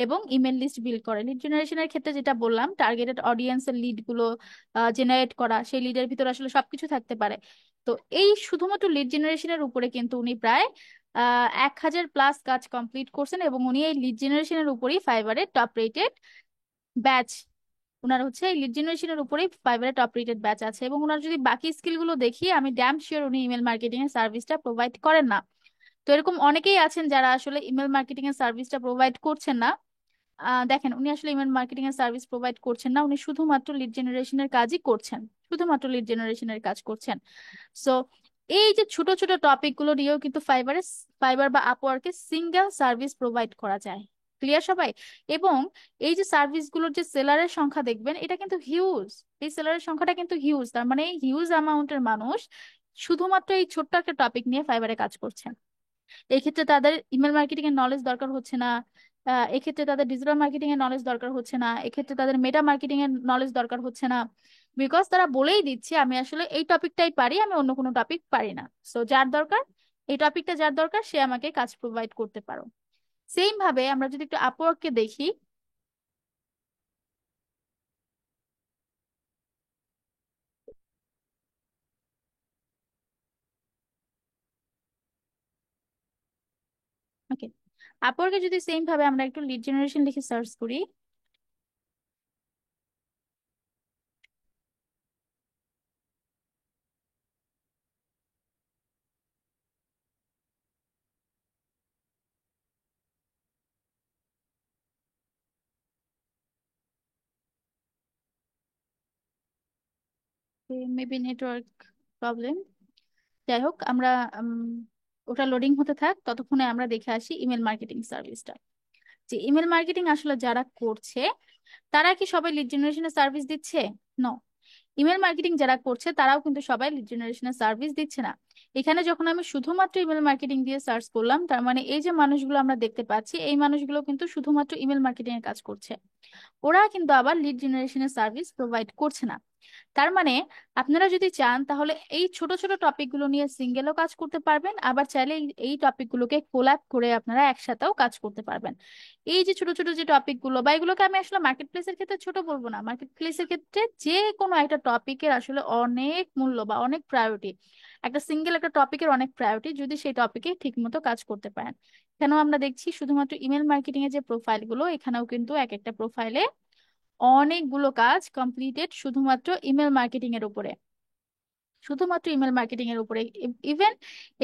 A: এবং ইমেল লিস্ট বিল্ড করে। লিড জেনারেশনের ক্ষেত্রে যেটা বললাম, টার্গেটেড অডিয়েন্সের লিড গুলো জেনারেট করা, সেই লিডের ভিতরে আসলে সবকিছু থাকতে পারে। তো এই শুধুমাত্র লিড জেনারেশনের উপরে কিন্তু উনি প্রায় 1,000+ কাজ কমপ্লিট করছেন এবং উনি এই লিড জেনারেশনের উপরেই ফাইবারের টপ রেটেড ব্যাচ, ওনার হচ্ছে এই লিড জেনারেশনের উপরেই ফাইবারের টপ রেটেড ব্যাচ আছে। এবং ওনার যদি বাকি স্কিল গুলো দেখি, আমি ড্যাম শিওর উনি ইমেল মার্কেটিং এর সার্ভিসটা প্রোভাইড করেন না। তো এরকম অনেকেই আছেন যারা আসলে ইমেল মার্কেটিং এর সার্ভিসটা প্রোভাইড করছেন না। দেখেন উনি আসলে ইমেল মার্কেটিং এর সার্ভিস প্রোভাইড করছেন না, উনি শুধুমাত্র লিড জেনারেশনের কাজই করছেন, শুধুমাত্র লিড জেনারেশনের কাজ করছেন। সো এই যে ছোট ছোট টপিক গুলো নিয়েও কিন্তু ফাইবার বা আপওয়ার্কে সিঙ্গেল সার্ভিস প্রোভাইড করা যায়। ক্লিয়ার সবাই? এবং এই যে সার্ভিস গুলোর যে সেলারের সংখ্যা দেখবেন, এটা কিন্তু হিউজ, এই সেলারের সংখ্যাটা কিন্তু হিউজ। তার মানে হিউজ অ্যামাউন্টের মানুষ শুধুমাত্র এই ছোট্ট একটা টপিক নিয়ে ফাইবারে কাজ করছেন। এক্ষেত্রে তাদের ইমেল মার্কেটিং এর নলেজ দরকার হচ্ছে না, এক্ষেত্রে তাদের ডিজিটাল মার্কেটিং এর নলেজ দরকার হচ্ছে না, এক্ষেত্রে তাদের মেটা মার্কেটিং এর নলেজ দরকার হচ্ছে না, বিকজ তারা বলেই দিচ্ছে আমি আসলে এই টপিকটাই পারি, আমি অন্য কোনো টপিক পারি না। সো যার দরকার, এই টপিকটা যার দরকার সে আমাকে কাজ প্রোভাইড করতে পারো। সেম ভাবে আমরা যদি একটু আপওয়ার্ককে দেখি, ওকে, আপওয়ার্কে যদি সেম ভাবে আমরা একটু লিড জেনারেশন লিখে সার্চ করি, মেবি নেটওয়ার্ক প্রবলেম, যাই হোক আমরা ওটা লোডিং হতে থাক, ততক্ষণে আমরা দেখে আসি ইমেল মার্কেটিং সার্ভিসটা। যে ইমেল মার্কেটিং আসলে যারা করছে তারা কি সবাই লিড জেনারেশনের সার্ভিস দিচ্ছে? নো, ইমেল মার্কেটিং যারা করছে তারাও কিন্তু সবাই লিড জেনারেশনের সার্ভিস দিচ্ছে না। এখানে যখন আমি শুধুমাত্র ইমেল মার্কেটিং দিয়ে সার্চ করলাম, তার মানে এই যে মানুষগুলো আমরা দেখতে পাচ্ছি এই মানুষগুলো কিন্তু শুধুমাত্র ইমেল মার্কেটিং এর কাজ করছে, ওরা কিন্তু আবার লিড জেনারেশনের সার্ভিস প্রোভাইড করছে না। তার মানে আপনারা যদি চান তাহলে এই ছোট ছোট টপিকগুলো নিয়ে সিঙ্গেলও কাজ করতে পারবেন, আবার চাইলে এই টপিকগুলোকে কোল্যাব করে আপনারা একসাথেও কাজ করতে পারবেন। এই যে ছোট ছোট যে টপিকগুলো বা এগুলোকে আমি আসলে মার্কেট প্লেসের ক্ষেত্রে ছোট বলবো না, মার্কেট প্লেসের ক্ষেত্রে যে কোনো একটা টপিকের আসলে অনেক মূল্য বা অনেক প্রায়োরিটি, একটা সিঙ্গেল একটা টপিকের অনেক প্রায়োরিটি যদি সেই টপিকে ঠিক মতো কাজ করতে পারেন। এখানেও আমরা দেখছি শুধুমাত্র ইমেল মার্কেটিং এর যে প্রোফাইলগুলো, এখানেও কিন্তু এক একটা প্রোফাইলে অনেকগুলো কাজ কমপ্লিটেড শুধুমাত্র ইমেল মার্কেটিং এর উপরে, শুধুমাত্র ইমেল মার্কেটিং এর উপরে। ইভেন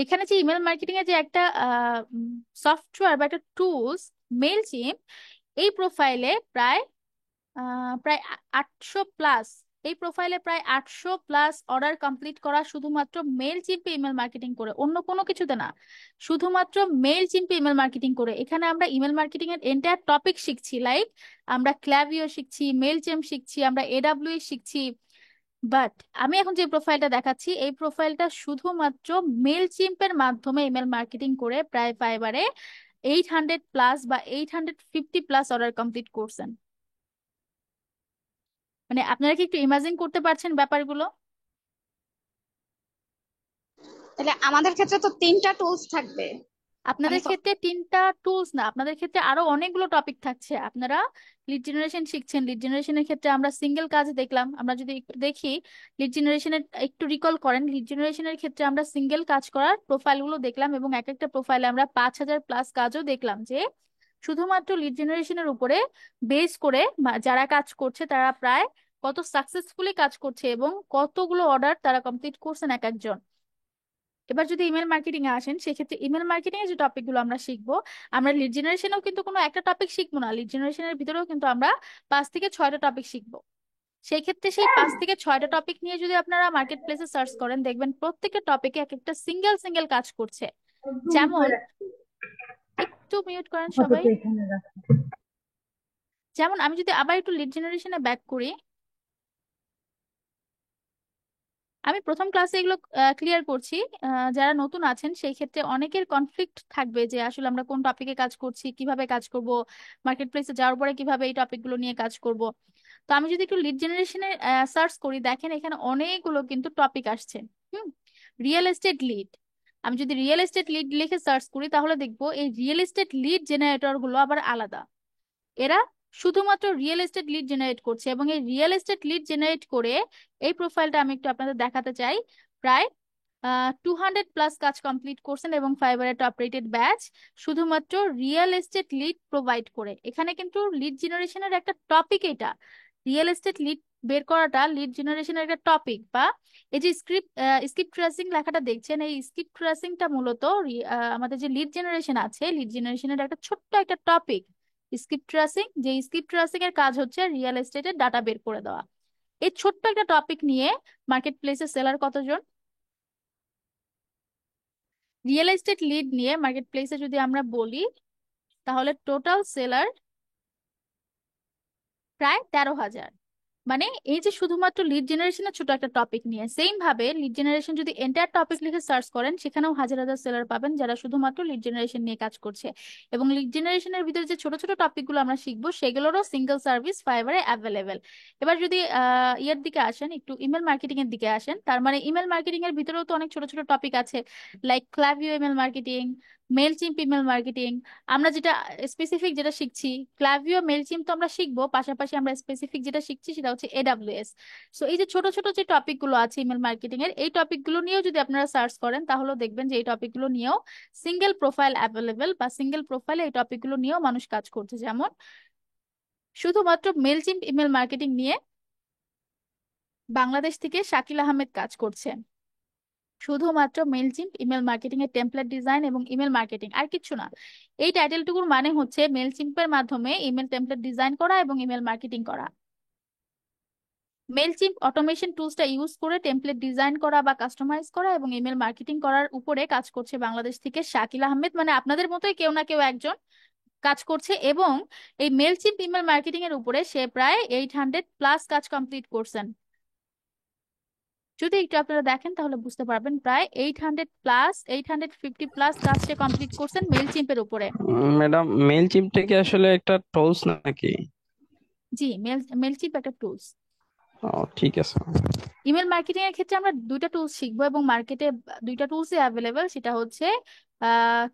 A: এখানে যে ইমেল মার্কেটিং এর যে একটা সফটওয়্যার বা একটা টুলস মেইলচিম্প, এই প্রোফাইলে প্রায় 800+, এই প্রোফাইলে প্রায় 800+ অর্ডার কমপ্লিট করা শুধুমাত্র মেল চিম্পে ইমেল মার্কেটিং করে, অন্য কোনো কিছুতে না, শুধুমাত্র মেল চিম্পে ইমেল মার্কেটিং করে। এখানে আমরা ইমেল মার্কেটিং এর এন্টায়ার টপিক শিখছি, লাইক আমরা ক্ল্যাভিও শিখছি, মেল চিম্প শিখছি, আমরা এডাব্লিউ শিখছি। বাট আমি এখন যে প্রোফাইলটা দেখাচ্ছি, এই প্রোফাইলটা শুধুমাত্র মেল চিম্পের মাধ্যমে ইমেল মার্কেটিং করে প্রায় ফাইবারে 800+ বা 850+ অর্ডার কমপ্লিট করছেন। মানে আপনারা কি একটু ইমাজিন করতে পারছেন ব্যাপারগুলো?
H: তাহলে আমাদের ক্ষেত্রে তো 3টা টুলস থাকবে, মানে
A: আপনাদের ক্ষেত্রে 3টা টুলস না, আপনাদের ক্ষেত্রে আরো অনেকগুলো টপিক থাকছে। আপনারা লিড জেনারেশন শিখছেন, লিড জেনারেশনের ক্ষেত্রে আমরা সিঙ্গেল কাজ দেখলাম। আমরা যদি একটু দেখি লিড জেনারেশনের, একটু রিকল করেন, লিড জেনারেশনের ক্ষেত্রে আমরা সিঙ্গেল কাজ করার প্রোফাইলগুলো দেখলাম এবং এক একটা প্রোফাইলে আমরা 5000+ কাজও দেখলাম, যে শুধুমাত্র লিড জেনারেশনের উপরে বেস করে যারা কাজ করছে তারা প্রায় কত সাকসেসফুলি কাজ করছে এবং কতগুলো অর্ডার তারা কমপ্লিট করছেন এক একজন। এবার যদি ইমেল মার্কেটিং এ আসেন, সেক্ষেত্রে ইমেল মার্কেটিং এর যে টপিকগুলো আমরা শিখবো, আমরা লিড জেনারেশনেও কিন্তু কোনো একটা টপিক শিখবো না, লিড জেনারেশনের ভিতরেও কিন্তু আমরা 5 থেকে 6টা টপিক শিখবো। সেই ক্ষেত্রে সেই 5 থেকে 6টা টপিক নিয়ে যদি আপনারা মার্কেট প্লেসে সার্চ করেন, দেখবেন প্রত্যেকটা টপিকে এক একটা সিঙ্গেল সিঙ্গেল কাজ করছে। যেমন, একটু মিউট করেন সবাই। যেমন আমি যদি আবার একটু লিড জেনারেশনে ব্যাক করি, আমি প্রথম ক্লাসে এগুলো ক্লিয়ার করছি। যারা নতুন আছেন সেই ক্ষেত্রে অনেকের কনফ্লিক্ট থাকবে যে আসলে আমরা কোন টপিকে কাজ করছি, কিভাবে কাজ করব, মার্কেট প্লেসে যাওয়ার পরে কিভাবে এই টপিকগুলো নিয়ে কাজ করব। তো আমি যদি একটু লিড জেনারেশনে সার্চ করি, দেখেন এখানে অনেকগুলো কিন্তু টপিক আসছে। রিয়েল এস্টেট লিড, আমি যদি রিয়েল এস্টেট লিড লিখে সার্চ করি তাহলে দেখবো এই রিয়েল এস্টেট লিড জেনারেটর গুলো আবার আলাদা। এরা শুধুমাত্র রিয়েল এস্টেট লিড জেনারেট করছে এবং এই রিয়েল এস্টেট লিড জেনারেট করে এই প্রোফাইলটা আমি একটু আপনাদের দেখাতে চাই। প্রায় 200+ কাজ কমপ্লিট করছেন এবং ফাইবারের টপ রেটেড ব্যাচ শুধুমাত্র রিয়েল এস্টেট লিড প্রোভাইড করে। এখানে কিন্তু লিড জেনারেশনের একটা টপিক, এটা রিয়েল এস্টেট লিড বের করাটা লিড জেনারেশনের একটা টপিক। বা এই যে স্ক্রিপ্ট ট্রেসিং লেখাটা দেখছেন, এই স্ক্রিপ্ট ট্রেসিংটা মূলত আমাদের যে লিড জেনারেশন আছে, লিড জেনারেশনের একটা ছোট্ট একটা টপিক স্ক্রিপ্ট ট্রেসিং। যে স্ক্রিপ্ট ট্রেসিং এর কাজ হচ্ছে রিয়েল এস্টেটের ডাটা বের করে দেওয়া। এই ছোট্ট একটা টপিক নিয়ে মার্কেট প্লেসে সেলার কতজন? রিয়েল এস্টেট লিড নিয়ে মার্কেট প্লেসে যদি আমরা বলি তাহলে টোটাল সেলার প্রায় 13,000। মানে এই যে শুধুমাত্র লিড জেনারেশনের ছোট একটা টপিক নিয়ে, সেম ভাবে লিড জেনারেশন যদি এন্টায়ার টপিক লিখে সার্চ করেন, সেখানেও হাজার হাজার সেলার পাবেন যারা শুধুমাত্র লিড জেনারেশন নিয়ে কাজ করছে। এবং লিড জেনারেশনের ভিতরে যে ছোট ছোট টপিকগুলো আমরা শিখবো সেগুলোরও সিঙ্গেল সার্ভিস ফাইবারে অ্যাভেলেবেল। এবার যদি ইয়ের দিকে আসেন, একটু ইমেল মার্কেটিং এর দিকে আসেন, তার মানে ইমেল মার্কেটিং এর ভিতরেও তো অনেক ছোট ছোট টপিক আছে, like Klaviyo email marketing, Mailchimp email marketing. আমরা যেটা স্পেসিফিক যেটা শিখছি, ক্লাভিও মেলচিম্প তো আমরা শিখবো, পাশাপাশি আমরা স্পেসিফিক যেটা শিখছি সেটা হচ্ছে এডাব্লিউএস। সো এই যে ছোট ছোট যে টপিক গুলো আছে ইমেল মার্কেটিং এর, এই টপিক গুলো নিয়েও যদি আপনারা সার্চ করেন তাহলে দেখবেন যে এই টপিক গুলো নিয়েও সিঙ্গেল প্রোফাইল অ্যাভেলেবেল, বা সিঙ্গেল প্রোফাইলে এই টপিক গুলো নিয়েও মানুষ কাজ করছে। যেমন শুধুমাত্র মেলচিম্প ইমেল মার্কেটিং নিয়ে বাংলাদেশ থেকে শাকিল আহমেদ কাজ করছে, শুধুমাত্র মেলচিম্প ইমেল মার্কেটিং এর টেমপ্লেট ডিজাইন এবং ইমেল মার্কেটিং, আর কিছু না। এই টাইটেলটুকুর মানে হচ্ছে মেলচিম্পের মাধ্যমে ইমেল টেমপ্লেট ডিজাইন করা এবং ইমেল মার্কেটিং করা। মেলচিম্প অটোমেশন টুলসটা ইউজ করে টেমপ্লেট ডিজাইন করা বা কাস্টমাইজ করা এবং ইমেল মার্কেটিং করার উপরে কাজ করছে বাংলাদেশ থেকে শাকিল আহমেদ। মানে আপনাদের মতোই কেউ না কেউ একজন কাজ করছে এবং এই মেলচিম্প ইমেল মার্কেটিং এর উপরে সে প্রায় 800+ কাজ কমপ্লিট করছেন। যদি একটু আপনারা দেখেন তাহলে বুঝতে পারবেন প্রায় 800+, 850+ কাজ সে কমপ্লিট করছেন মেলচিম্পের উপরে।
G: ম্যাডাম, মেইলচিম্প কি আসলে একটা টুলস নাকি?
A: জি, মেলচিম্প একটা টুলস।
G: ও ঠিক আছে।
A: ইমেল মার্কেটিং এর ক্ষেত্রে আমরা দুইটা টুলস শিখবো এবং মার্কেটে দুইটা টুলসই অ্যাভেলেবেল, সেটা হচ্ছে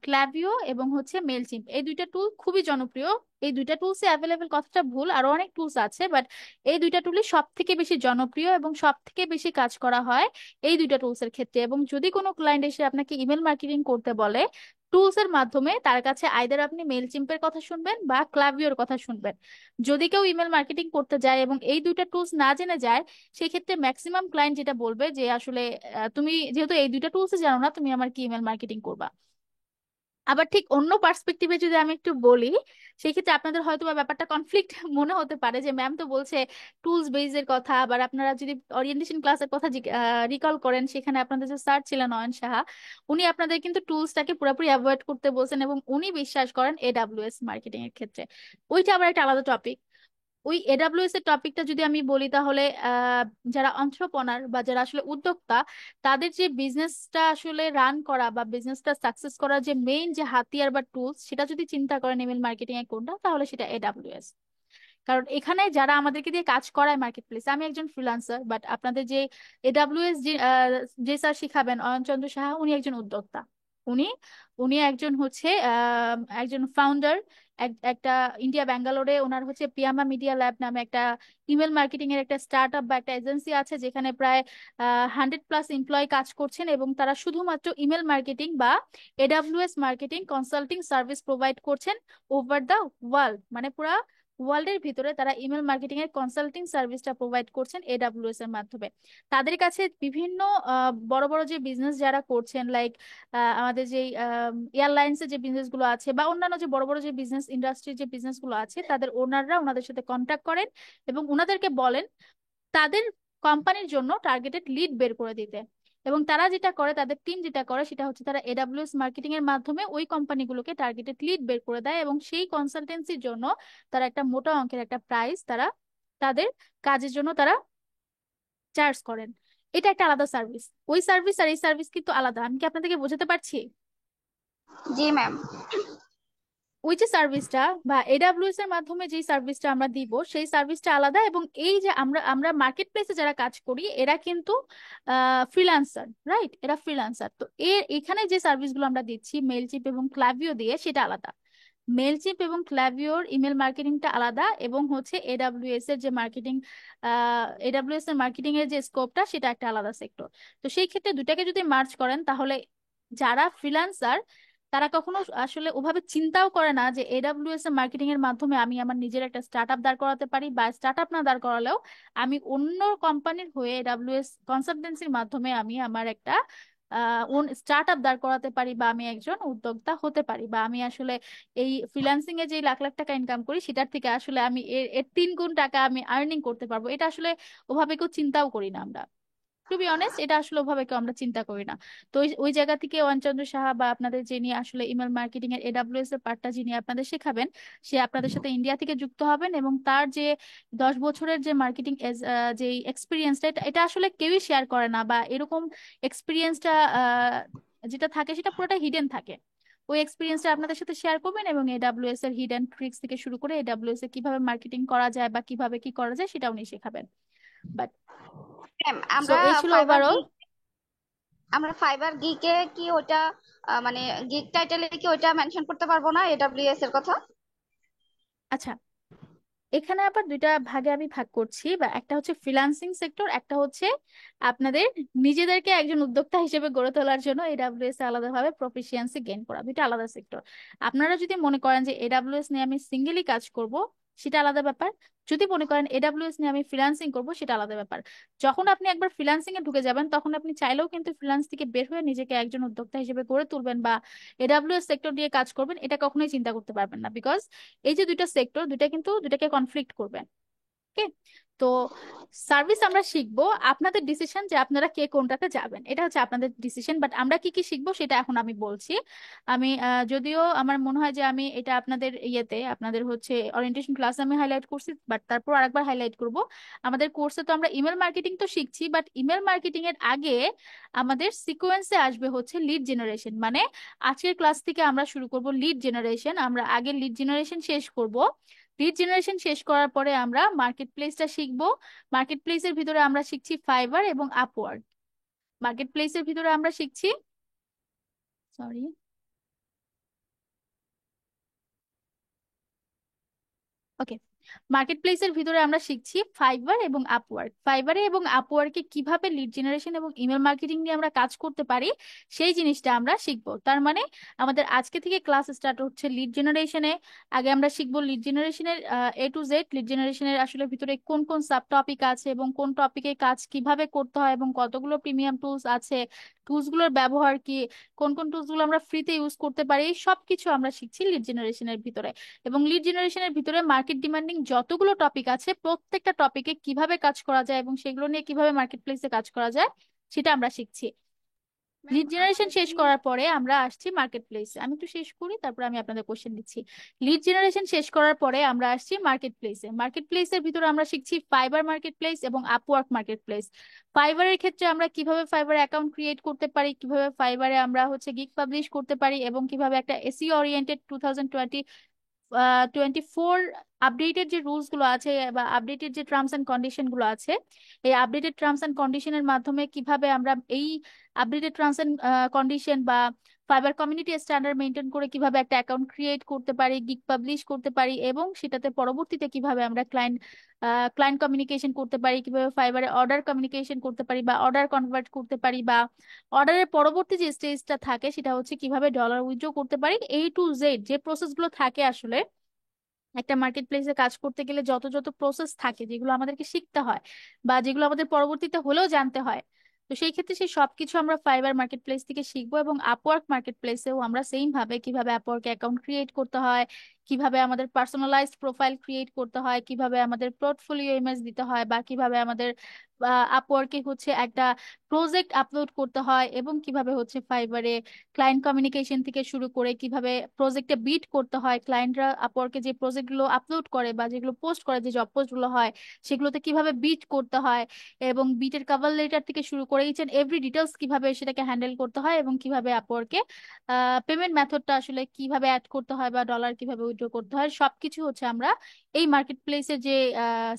A: ক্লাভিও এবং হচ্ছে মেলচিম্প। এই দুইটা টুল খুবই জনপ্রিয়। এই দুইটা টুলসই অ্যাভেলেবেল কথাটা ভুল, আরো অনেক টুলস আছে, বাট এই দুইটা টুলই সব থেকে বেশি জনপ্রিয় এবং সব থেকে বেশি কাজ করা হয় এই দুইটা টুলসের ক্ষেত্রে। এবং যদি কোনো ক্লায়েন্ট এসে আপনাকে ইমেল মার্কেটিং করতে বলে টুলস এর মাধ্যমে, তার কাছে আইদার আপনি মেলচিম্পের কথা শুনবেন বা ক্লাভিওর কথা শুনবেন। যদি কেউ ইমেল মার্কেটিং করতে যায় এবং এই দুইটা টুলস না জেনে যায়, সেক্ষেত্রে ম্যাক্সিমাম ক্লায়েন্ট যেটা বলবে যে আসলে তুমি যেহেতু এই দুইটা টুলস জানো না, তুমি আমার কি ইমেল মার্কেটিং করবা। আবার ঠিক অন্য পার্সপেক্টিভে যদি আমি একটু বলি, সেই ক্ষেত্রে আপনাদের হয়তো বা ব্যাপারটা কনফ্লিক্ট মনে হতে পারে যে ম্যাম তো বলছে টুলস বেস এর কথা। আবার আপনারা যদি ওরিয়েন্টেশন ক্লাসের কথা রিকল করেন, সেখানে আপনাদের যে স্যার ছিলেন নয়ন সাহা, উনি আপনাদের কিন্তু টুলসটাকে পুরোপুরি অ্যাভয়েড করতে বলছেন এবং উনি বিশ্বাস করেন এডাব্লিউএস মার্কেটিং এর ক্ষেত্রে। ওইটা আবার একটা আলাদা টপিক। ওই এডাব্লিউএস এর টপিকটা যদি আমি বলি, তাহলে যারা অন্ত্রপ্রনার বা যারা আসলে উদ্যোক্তা, তাদের যে বিজনেসটা আসলে রান করা বা বিজনেসটা সাকসেস করার যে মেইন যে হাতিয়ার বা টুলস, সেটা যদি চিন্তা করেন ইমেল মার্কেটিং এ কোনটা, তাহলে সেটা এডাব্লিউএস। কারণ এখানে যারা আমাদেরকে দিয়ে কাজ করায় মার্কেট প্লেসে, আমি একজন ফ্রিল্যান্সার, বাট আপনাদের যে এডাব্লিউএস যে স্যার শিখাবেন অয়নচন্দ্র সাহা, উনি একজন উদ্যোক্তা। উনি উনি একজন হচ্ছে একজন ফাউন্ডার। একটা ইন্ডিয়া ব্যাঙ্গালোরে ওনার হচ্ছে পিয়ামা মিডিয়া ল্যাব নামে একটা ইমেল মার্কেটিং এর একটা স্টার্ট আপ বা একটা এজেন্সি আছে, যেখানে প্রায় 100+ এমপ্লয় কাজ করছেন এবং তারা শুধুমাত্র ইমেল মার্কেটিং বা AWS marketing consulting service provide করছেন ওভার দ্য ওয়ার্ল্ড। মানে পুরা ওয়ার্ল্ডের ভিতরে তারা ইমেল মার্কেটিং এর কনসাল্টিং সার্ভিসটা প্রোভাইড করছেন এডাব্লিউএস এর মাধ্যমে। তাদের কাছে বিভিন্ন বড় বড় যে বিজনেস যারা করছেন, লাইক আমাদের যে এয়ারলাইন্স এর যে বিজনেস গুলো আছে বা অন্যান্য যে বড় বড় যে বিজনেস ইন্ডাস্ট্রির যে বিজনেস গুলো আছে, তাদের ওনাররা ওনাদের সাথে কন্ট্যাক্ট করেন এবং ওনাদেরকে বলেন তাদের কোম্পানির জন্য টার্গেটেড লিড বের করে দিতে। এবং তারা যেটা করে, তাদের টিম যেটা করে, সেটা হচ্ছে তারা এডাব্লিউএস মার্কেটিং এর মাধ্যমে ওই কোম্পানিগুলোকে টার্গেটেড লিড বের করে দেয় এবং সেই কনসালটেন্সির জন্য তারা একটা মোটা অঙ্কের একটা প্রাইস তারা তাদের কাজের জন্য তারা চার্জ করেন। এটা একটা আলাদা সার্ভিস। ওই সার্ভিস আর এই সার্ভিস কিন্তু আলাদা। আমি কি আপনাদেরকে বোঝাতে পারছি?
H: জি ম্যাম।
A: ওই যে সার্ভিসটা বা এডাব্লিউএস এর মাধ্যমে যে সার্ভিসটা আমরা দিব, সেই সার্ভিসটা আলাদা। এবং এই যে আমরা আমরা মার্কেট প্লেসে যারা কাজ করি, এরা কিন্তু ফ্রিল্যান্সার, রাইট? এরা ফ্রিল্যান্সার। তো এখানে যে সার্ভিসগুলো আমরা দিচ্ছি মেলচিপ এবং ক্লাভিও দিয়ে, সেটা আলাদা। মেলচিপ এবং ক্লাভিওর ইমেল মার্কেটিংটা আলাদা এবং হচ্ছে এডাব্লিউএস এর যে মার্কেটিং, এডাব্লিউএস এর মার্কেটিং এর যে স্কোপটা, সেটা একটা আলাদা সেক্টর। তো সেই ক্ষেত্রে দুটাকে যদি মার্চ করেন, তাহলে যারা ফ্রিল্যান্সার তারা কখনো আসলে ওভাবে চিন্তাও করে না যে এডাব্লিউএস এর মার্কেটিং এর মাধ্যমে আমি আমার নিজের একটা স্টার্ট আপ দাঁড় করাতে পারি, বা স্টার্ট আপ না দাঁড় করালেও আমি অন্য কোম্পানির হয়ে এডাব্লিউএস কনসালটেন্সির মাধ্যমে আমি আমার একটা স্টার্ট আপ দাঁড় করাতে পারি, বা আমি একজন উদ্যোক্তা হতে পারি, বা আমি আসলে এই ফ্রিল্যান্সিং এ যে লাখ লাখ টাকা ইনকাম করি, সেটার থেকে আসলে আমি এর এর 3 গুণ টাকা আমি আর্নিং করতে পারবো। এটা আসলে ওভাবে কেউ চিন্তাও করি না আমরা। টু বি অনেস্ট, এটা আসলে ওভাবে কেউ আমরা চিন্তা করি না। তো ওই জায়গা থেকে ওয়ানচন্দ্র সাহা বা আপনাদের যিনি আসলে ইমেল মার্কেটিং এর এডাব্লিউএস এর পার্টটা যিনি আপনাদের শেখাবেন, সে আপনাদের সাথে ইন্ডিয়া থেকে যুক্ত হবেন এবং তার যে 10 বছরের যে মার্কেটিং যে এক্সপিরিয়েন্সটা, এটা এটা আসলে কেউই শেয়ার করে না, বা এরকম এক্সপিরিয়েন্সটা যেটা থাকে সেটা পুরোটা হিডেন থাকে। ওই এক্সপিরিয়েন্সটা আপনাদের সাথে শেয়ার করবেন এবং এডাব্লিউএস এর হিডেন ট্রিক্স থেকে শুরু করে এডাব্লিউএস এ কিভাবে মার্কেটিং করা যায় বা কিভাবে কি করা যায়, সেটা উনি শেখাবেন। বাট
H: ম্যাম,
A: সো এই ছিল ওভারঅল।
H: আমরা ফাইবার গিকে কি ওটা মানে গিক টাইটেলে কি ওটা মেনশন করতে পারবো না এডব্লিউএস এর কথা?
A: আচ্ছা, এখানে আবার দুইটা ভাগে আমি ভাগ করছি, বা একটা হচ্ছে ফ্রিল্যান্সিং সেক্টর, একটা হচ্ছে আপনাদের নিজেদেরকে একজন উদ্যোক্তা হিসেবে গড়ে তোলার জন্য এডাব্লিউএস আলাদাভাবে প্রফিসিয়েন্সি গেইন করা। দুইটা আলাদা সেক্টর। আপনারা যদি মনে করেন যে এডাব্লিউএস নিয়ে আমি সিঙ্গেলি কাজ করব, সেটা আলাদা ব্যাপার। যদি মনে করেন এডাব্লিউএস নিয়ে আমি ফ্রিল্যান্সিং করব, সেটা আলাদা ব্যাপার। যখন আপনি একবার ফ্রিল্যান্সিং এ ঢুকে যাবেন, তখন আপনি চাইলেও কিন্তু ফ্রিল্যান্স থেকে বের হয়ে নিজেকে একজন উদ্যোক্তা হিসেবে গড়ে তুলবেন বা এডাব্লিউএস সেক্টর দিয়ে কাজ করবেন, এটা কখনোই চিন্তা করতে পারবেন না। বিকজ এই যে দুইটা সেক্টর, দুইটা কিন্তু দুইটাকে কনফ্লিক্ট করবে। ওকে? তো সার্ভিস আমরা শিখবো, আপনাদের ডিসিশন যে আপনারা কে কোনটাতে যাবেন, এটা হচ্ছে আপনাদের ডিসিশন। বাট আমরা কি কি শিখবো সেটা এখন আমি বলছি। আমি যদিও আমার মনে হয় যে আমি এটা আপনাদের ইয়েতে আপনাদের হচ্ছে ওরিয়েন্টেশন ক্লাসে আমি হাইলাইট করছি, বাট তারপর আরেকবার হাইলাইট করব। আমাদের কোর্সে তো আমরা ইমেল মার্কেটিং তো শিখছি, বাট ইমেল মার্কেটিং এর আগে আমাদের সিকোয়েন্সে আসবে হচ্ছে লিড জেনারেশন। মানে আজকের ক্লাস থেকে আমরা শুরু করব লিড জেনারেশন। আমরা আগে লিড জেনারেশন শেষ করব, লিড জেনারেশন শেষ করার পরে আমরা মার্কেট প্লেসটা শিখবো। মার্কেট প্লেসের ভিতরে আমরা শিখছি ফাইবার এবং আপওয়ার্ক। মার্কেট প্লেসের ভিতরে আমরা শিখছি, সরি, ওকে, মার্কেট প্লেসের ভিতরে আমরা শিখছি ফাইবার এবং আপওয়ার্ক। ফাইবারে এবং আপওয়ার্কে কিভাবে লিড জেনারেশন এবং ইমেল মার্কেটিং নিয়ে আমরা কাজ করতে পারি সেই জিনিসটা আমরা শিখবো। তার মানে আমাদের আজকে থেকে ক্লাস স্টার্ট হচ্ছে লিড জেনারেশনে। আগে আমরা শিখবো লিড জেনারেশনের A to Z, লিড জেনারেশনের আসলে ভিতরে কোন কোন সাব টপিক আছে এবং কোন টপিকে কাজ কিভাবে করতে হয় এবং কতগুলো প্রিমিয়াম টুলস আছে, টুলসগুলোর ব্যবহার কি, কোন কোন টুলসগুলো আমরা ফ্রিতে ইউজ করতে পারি, এই সব কিছু আমরা শিখছি লিড জেনারেশনের ভিতরে। এবং লিড জেনারেশনের ভিতরে মার্কেট ডিমান্ডিং যতগুলো টপিক আছে প্রত্যেকটা টপিকে কিভাবে কাজ করা যায় এবং সেগুলো নিয়ে কিভাবে মার্কেট প্লেসে কাজ করা যায় সেটা আমরা শিখছি।
C: ম্যাম
A: লিড জেনারেশন
C: আমার
A: শেষ
C: কি
A: করার পরে আমরা আসছি মার্কেট প্লেসে। আমি একটু শেষ করি, তারপর আমি আপনাদের কোশ্চেন দিচ্ছি। লিড জেনারেশন শেষ করার পরে আমরা আসছি মার্কেট প্লেসে। মার্কেট প্লেসের ভিতরে আমরা শিখছি ফাইবার মার্কেট প্লেস এবং আপওয়ার্ক মার্কেট প্লেস। ফাইবারের ক্ষেত্রে আমরা কিভাবে ফাইবার অ্যাকাউন্ট ক্রিয়েট করতে পারি, কিভাবে ফাইবারে আমরা গিগ পাবলিশ করতে পারি, এবং কিভাবে একটা এসইও ওরিয়েন্টেড 2024 আপডেটেড যে রুলস গুলো আছে বা আপডেটেড যে টার্মস এন্ড কন্ডিশন গুলো আছে, এই আপডেটেড টার্মস এন্ড কন্ডিশনের মাধ্যমে কিভাবে আমরা এই আপডেটেড টার্মস এন্ড কন্ডিশন বা ফাইবার কমিউনিটি স্ট্যান্ডার্ড মেনটেন করে কিভাবে একটা অ্যাকাউন্ট ক্রিয়েট করতে পারি, গিগ পাবলিশ করতে পারি, এবং সেটাতে পরবর্তীতে কিভাবে আমরা ক্লায়েন্ট কমিউনিকেশন করতে পারি, কিভাবে ফাইবারে অর্ডার কমিউনিকেশন করতে পারি বা অর্ডার কনভার্ট করতে পারি, বা অর্ডারের পরবর্তী যে স্টেজটা থাকে সেটা হচ্ছে কিভাবে ডলার উইথড্র করতে পারি। A to Z যে প্রসেসগুলো থাকে আসলে একটা মার্কেট প্লেসে কাজ করতে গেলে যত যত প্রসেস থাকে যেগুলো আমাদেরকে শিখতে হয় বা যেগুলো আমাদের পরবর্তীতে হলেও জানতে হয়, তো সেই ক্ষেত্রে সেই সবকিছু আমরা ফাইবার মার্কেট প্লেস থেকে শিখবো। এবং আপওয়ার্ক মার্কেট প্লেসেও আমরা সেম ভাবে কিভাবে আপওয়ার্ক অ্যাকাউন্ট ক্রিয়েট করতে হয়, কিভাবে আমাদের পার্সোনালাইজড প্রোফাইল ক্রিয়েট করতে হয়, কিভাবে আমাদের পোর্টফোলিও ইমেজ দিতে হয়, বা কিভাবে আমাদের আপওয়ার্কে একটা প্রজেক্ট আপলোড করতে হয়, এবং কিভাবে ফাইবারে ক্লায়েন্ট কমিউনিকেশন থেকে শুরু করে কিভাবে প্রজেক্টে বিট করতে হয়, ক্লায়েন্টরা আপওয়ার্কে যে প্রজেক্টগুলো আপলোড করে বা যেগুলো পোস্ট করে, যে জব পোস্টগুলো হয় সেগুলোতে কিভাবে বিট করতে হয়, এবং বিটের কভার লেটার থেকে শুরু করে ইচ এন্ড এভরি ডিটেলস কিভাবে সেটাকে হ্যান্ডেল করতে হয়, এবং কিভাবে আপওয়ার্কে পেমেন্ট মেথডটা আসলে কিভাবে অ্যাড করতে হয় বা ডলার কিভাবে উইথড্র করতে হয়, সবকিছু আমরা এই মার্কেট প্লেসের যে